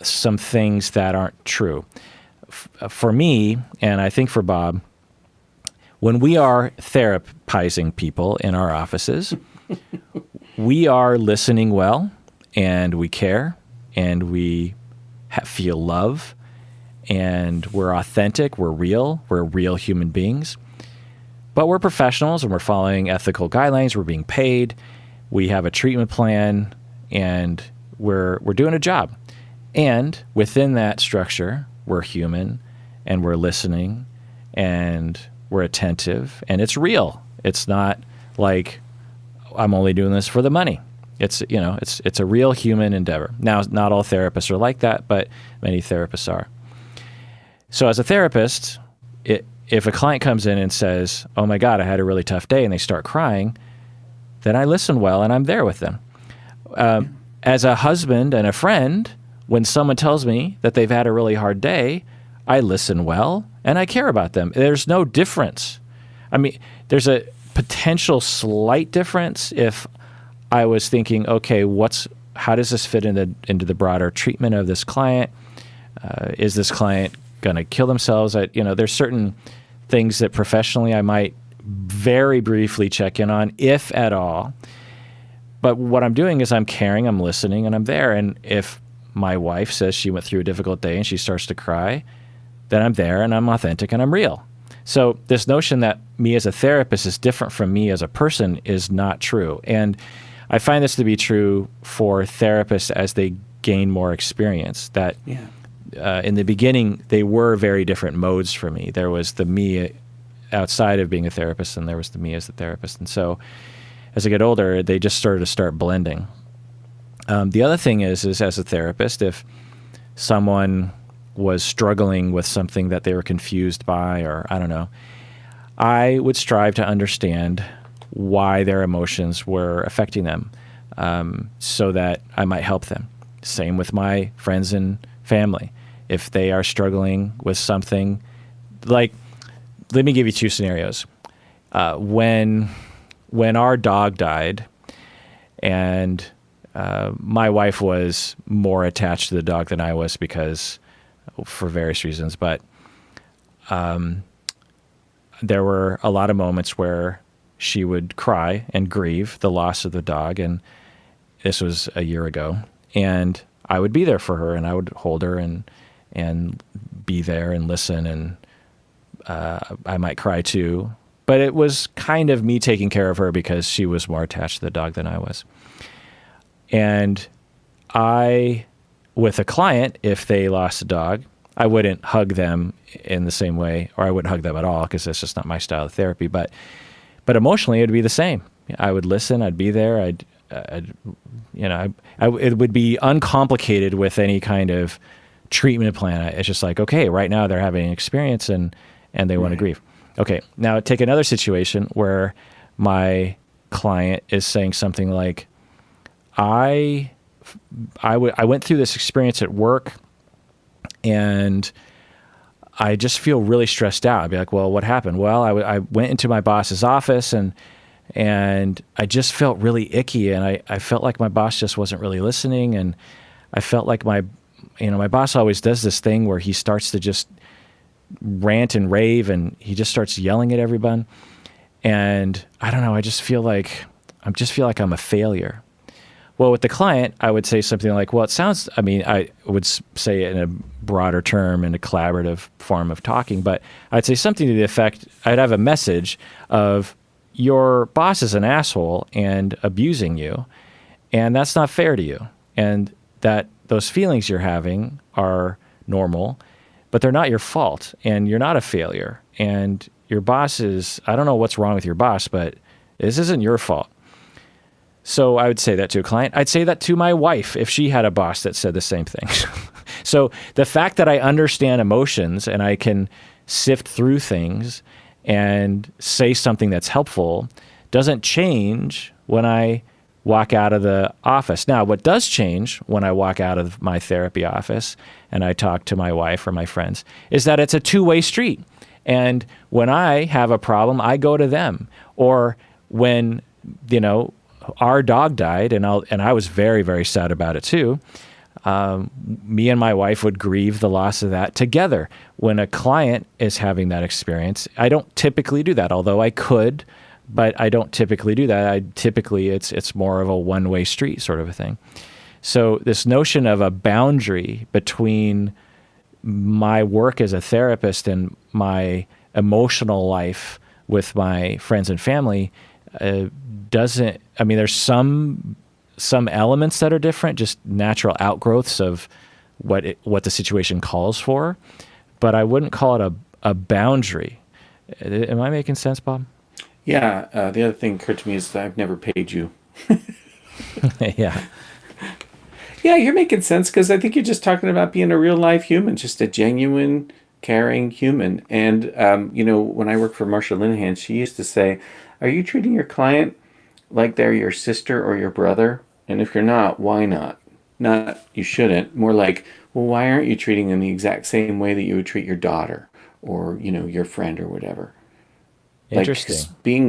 some things that aren't true. For me, and I think for Bob, when we are therapizing people in our offices, we are listening well, and we care, and we feel love, and we're authentic, we're real human beings. But we're professionals, and we're following ethical guidelines, we're being paid, we have a treatment plan, and we're doing a job. And within that structure, we're human, and we're listening, and we're attentive, and it's real. It's not like I'm only doing this for the money. It's a real human endeavor. Now, not all therapists are like that, but many therapists are. So as a therapist, if a client comes in and says, "Oh my God, I had a really tough day," and they start crying, then I listen well and I'm there with them. As a husband and a friend, when someone tells me that they've had a really hard day, I listen well and I care about them. There's no difference. I mean, there's a potential slight difference if I was thinking, okay, how does this fit into the broader treatment of this client? Is this client going to kill themselves? There's certain things that professionally I might very briefly check in on, if at all. But what I'm doing is I'm caring, I'm listening, and I'm there. And if my wife says she went through a difficult day and she starts to cry, then I'm there and I'm authentic and I'm real. So this notion that me as a therapist is different from me as a person is not true. And I find this to be true for therapists as they gain more experience, that in the beginning, they were very different modes for me. There was the me outside of being a therapist, and there was the me as the therapist. And so as I get older, they just start blending. The other thing is as a therapist, if someone was struggling with something that they were confused by, or I don't know, I would strive to understand why their emotions were affecting them, so that I might help them. Same with my friends and family. If they are struggling with something, like, let me give you two scenarios. When our dog died, and my wife was more attached to the dog than I was for various reasons, but there were a lot of moments where she would cry and grieve the loss of the dog, and this was a year ago, and I would be there for her, and I would hold her and be there and listen, and I might cry too, but it was kind of me taking care of her because she was more attached to the dog than I was. And with a client, if they lost a dog, I wouldn't hug them in the same way, or I wouldn't hug them at all because that's just not my style of therapy. But But emotionally, it'd be the same. I would listen. I'd be there. It would be uncomplicated with any kind of treatment plan. It's just like, okay, right now they're having an experience and they want to grieve. Okay, now take another situation where my client is saying something like, I went through this experience at work and I just feel really stressed out. I'd be like, well, what happened? Well, I went into my boss's office and I just felt really icky, and I felt like my boss just wasn't really listening, and I felt like my boss always does this thing where he starts to just rant and rave, and he just starts yelling at everyone. And I don't know, I just feel like I'm a failure. Well, with the client, I would say something like, well, I would say it in a broader term, in a collaborative form of talking, but I'd say something to the effect, I'd have a message of, your boss is an asshole and abusing you, and that's not fair to you. And that those feelings you're having are normal, but they're not your fault, and you're not a failure. And your boss I don't know what's wrong with your boss, but this isn't your fault. So I would say that to a client. I'd say that to my wife if she had a boss that said the same thing. So the fact that I understand emotions and I can sift through things and say something that's helpful doesn't change when I walk out of the office. Now, what does change when I walk out of my therapy office and I talk to my wife or my friends is that it's a two-way street. And when I have a problem, I go to them. Or when, our dog died, and I was very, very sad about it too, me and my wife would grieve the loss of that together. When a client is having that experience, I don't typically do that, although I could, but I don't typically do that. It's more of a one-way street sort of a thing. So this notion of a boundary between my work as a therapist and my emotional life with my friends and family there's some elements that are different, just natural outgrowths of what the situation calls for, but I wouldn't call it a boundary. Am I making sense, Bob? Yeah. The other thing occurred to me is that I've never paid you. Yeah. Yeah, you're making sense, because I think you're just talking about being a real life human, just a genuine, caring human. And, when I worked for Marsha Linehan, she used to say, are you treating your client like they're your sister or your brother? And if you're not, why not? Not, you shouldn't. More like, well, why aren't you treating them the exact same way that you would treat your daughter or, your friend or whatever? Interesting.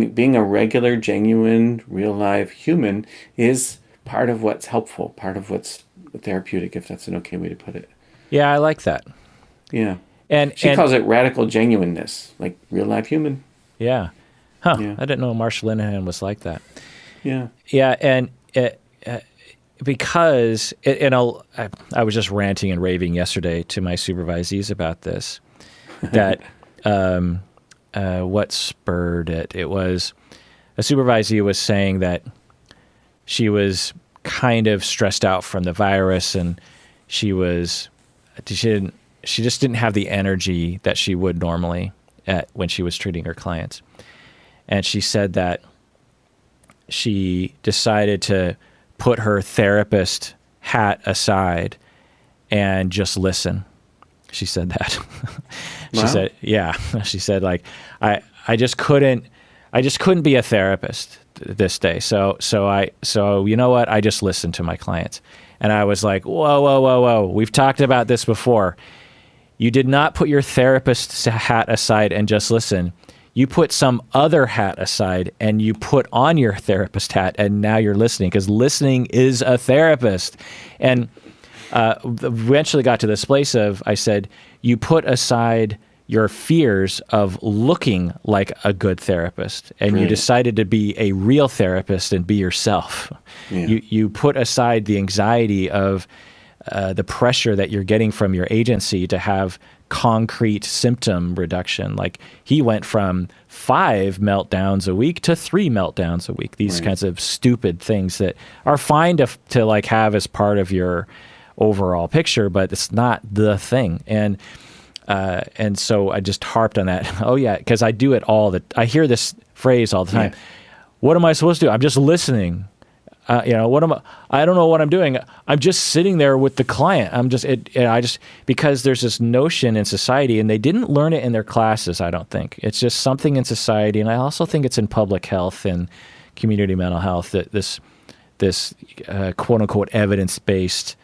Like, being a regular, genuine, real life human is part of what's helpful, part of what's therapeutic, if that's an okay way to put it. Yeah, I like that. Yeah. And she calls it radical genuineness, like real life human. Yeah. Huh. Yeah. I didn't know Marsha Linehan was like that. Yeah. Yeah, and because I was just ranting and raving yesterday to my supervisees about this, that what spurred it? It was a supervisee was saying that she was kind of stressed out from the virus, and she just didn't have the energy that she would normally when she was treating her clients. And she said that she decided to put her therapist hat aside and just listen. She said that. She Wow. said, yeah. She said, like, I just couldn't be a therapist this day. So you know what? I just listened to my clients. And I was like, whoa. We've talked about this before. You did not put your therapist's hat aside and just listen. You put some other hat aside and you put on your therapist hat, and now you're listening, because listening is a therapist. And eventually got to this place of, I said, you put aside your fears of looking like a good therapist, and Brilliant. You decided to be a real therapist and be yourself. Yeah. You put aside the anxiety of the pressure that you're getting from your agency to have concrete symptom reduction. Like, he went from 5 meltdowns a week to 3 meltdowns a week. These Right. kinds of stupid things that are fine to like have as part of your overall picture, but it's not the thing. And so I just harped on that. Oh yeah, because I do it I hear this phrase all the time. Yeah. What am I supposed to do? I'm just listening. I don't know what I'm doing. I'm just sitting there with the client. Because there's this notion in society, and they didn't learn it in their classes, I don't think. It's just something in society, and I also think it's in public health and community mental health, that this quote unquote evidence-based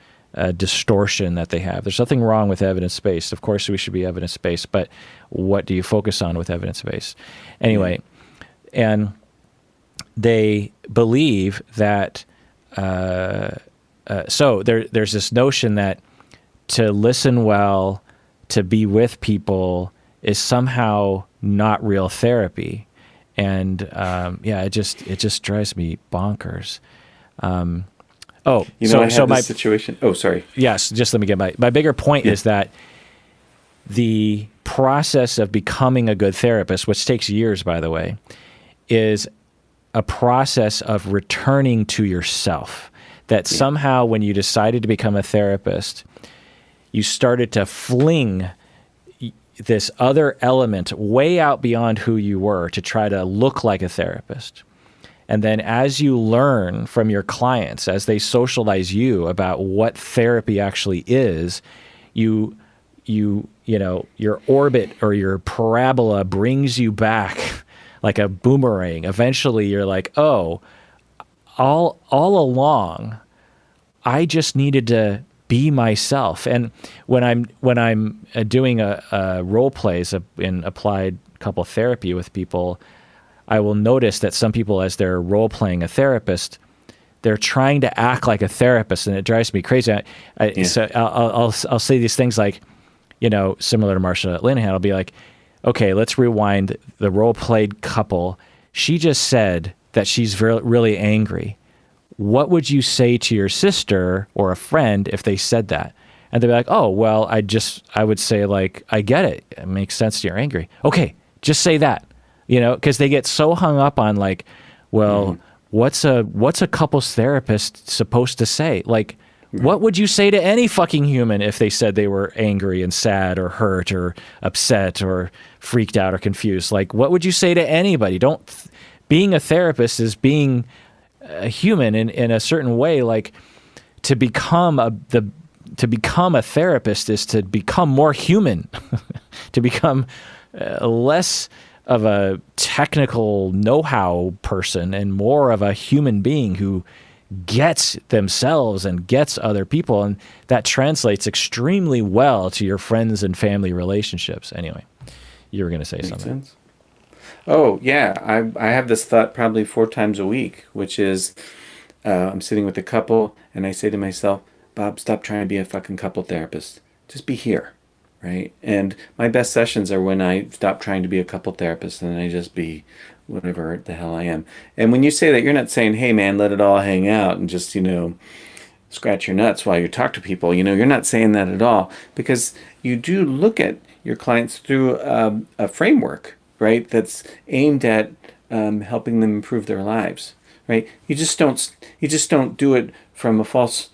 distortion that they have. There's nothing wrong with evidence-based. Of course, we should be evidence-based, but what do you focus on with evidence-based? Anyway, and they believe that, so there's this notion that to listen well, to be with people is somehow not real therapy. And it just drives me bonkers. I had this situation. Oh, sorry. Yes, just let me get my bigger point is that the process of becoming a good therapist, which takes years, by the way, is a process of returning to yourself. That somehow when you decided to become a therapist, you started to fling this other element way out beyond who you were to try to look like a therapist. And then as you learn from your clients, as they socialize you about what therapy actually is, your orbit or your parabola brings you back like a boomerang. Eventually you're like, oh, all along, I just needed to be myself. And when I'm doing a role plays in applied couple therapy with people, I will notice that some people, as they're role playing a therapist, they're trying to act like a therapist, and it drives me crazy. So I'll say these things like, similar to Marsha Linehan, I'll be like, okay, let's rewind the role-played couple. She just said that she's really angry. What would you say to your sister or a friend if they said that? And they'd be like, oh, well, I would say, like, I get it. It makes sense you're angry. Okay, just say that, because they get so hung up on, like, well, what's a couples therapist supposed to say? Like, what would you say to any fucking human if they said they were angry and sad or hurt or upset or freaked out or confused? Like, what would you say to anybody? Being a therapist is being a human in a certain way. Like, to become a therapist is to become more human, to become less of a technical know-how person and more of a human being who gets themselves and gets other people, and that translates extremely well to your friends and family relationships. Anyway, you were going to say something. Sense. Oh yeah, I have this thought probably 4 times a week, which is I'm sitting with a couple and I say to myself, Bob, stop trying to be a fucking couple therapist. Just be here, right? And my best sessions are when I stop trying to be a couple therapist and I just be whatever the hell I am. And when you say that, you're not saying, hey man, let it all hang out and just, scratch your nuts while you talk to people. You're not saying that at all, because you do look at your clients through a framework, right? That's aimed at helping them improve their lives, right? You just don't do it from a false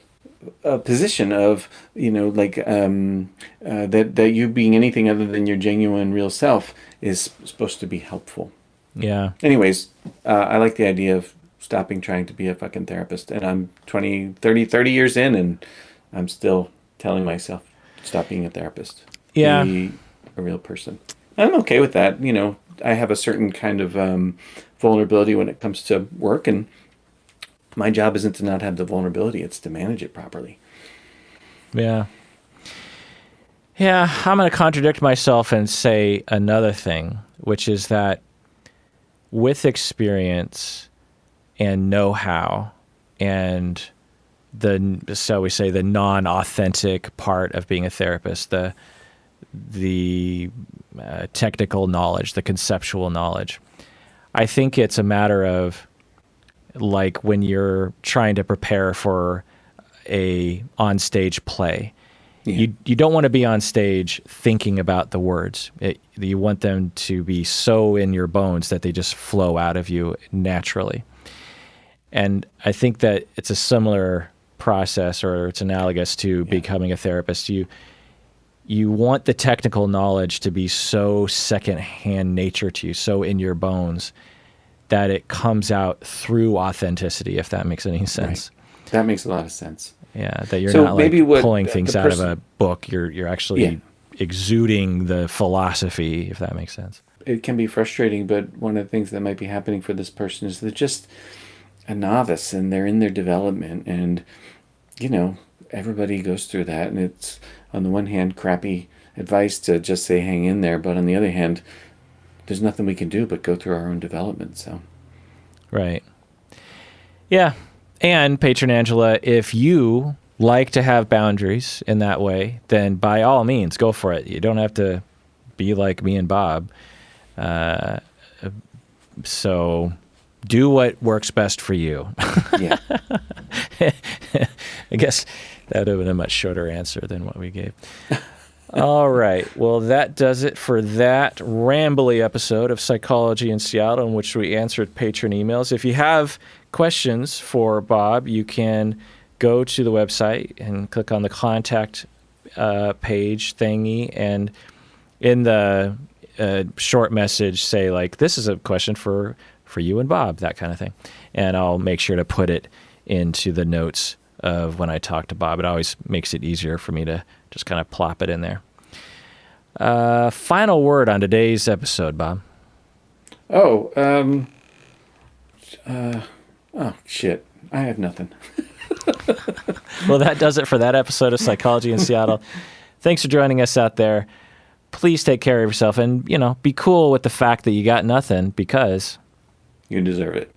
position of, that you being anything other than your genuine real self is supposed to be helpful. Yeah. Anyways, I like the idea of stopping trying to be a fucking therapist. And I'm 30 years in, and I'm still telling myself, stop being a therapist. Yeah. Be a real person. I'm okay with that. I have a certain kind of vulnerability when it comes to work, and my job isn't to not have the vulnerability, it's to manage it properly. Yeah. Yeah, I'm going to contradict myself and say another thing, which is that with experience and know-how and the non-authentic part of being a therapist, the technical knowledge, the conceptual knowledge, I think it's a matter of, like, when you're trying to prepare for a on-stage play. You don't want to be on stage thinking about the words. You want them to be so in your bones that they just flow out of you naturally. And I think that it's a similar process, or it's analogous to becoming a therapist. You want the technical knowledge to be so secondhand nature to you, so in your bones, that it comes out through authenticity, if that makes any sense. Right. That makes a lot of sense. Yeah, that you're So not like maybe what pulling the things out of person- a book. You're actually exuding the philosophy, if that makes sense. It can be frustrating, but one of the things that might be happening for this person is they're just a novice and they're in their development, and everybody goes through that, and it's on the one hand crappy advice to just say hang in there, but on the other hand there's nothing we can do but go through our own development. So Right. Yeah. And Patron Angela, if you like to have boundaries in that way, then by all means, go for it. You don't have to be like me and Bob. So do what works best for you. yeah. I guess that would have been a much shorter answer than what we gave. All right. Well, that does it for that rambly episode of Psychology in Seattle, in which we answered patron emails. If you have questions for Bob, you can go to the website and click on the contact page thingy, and in the short message say, like, this is a question for you and Bob, that kind of thing. And I'll make sure to put it into the notes of when I talk to Bob. It always makes it easier for me to just kind of plop it in there. Final word on today's episode, Bob. Oh, shit. I have nothing. Well, that does it for that episode of Psychology in Seattle. Thanks for joining us out there. Please take care of yourself and, be cool with the fact that you got nothing, because You deserve it.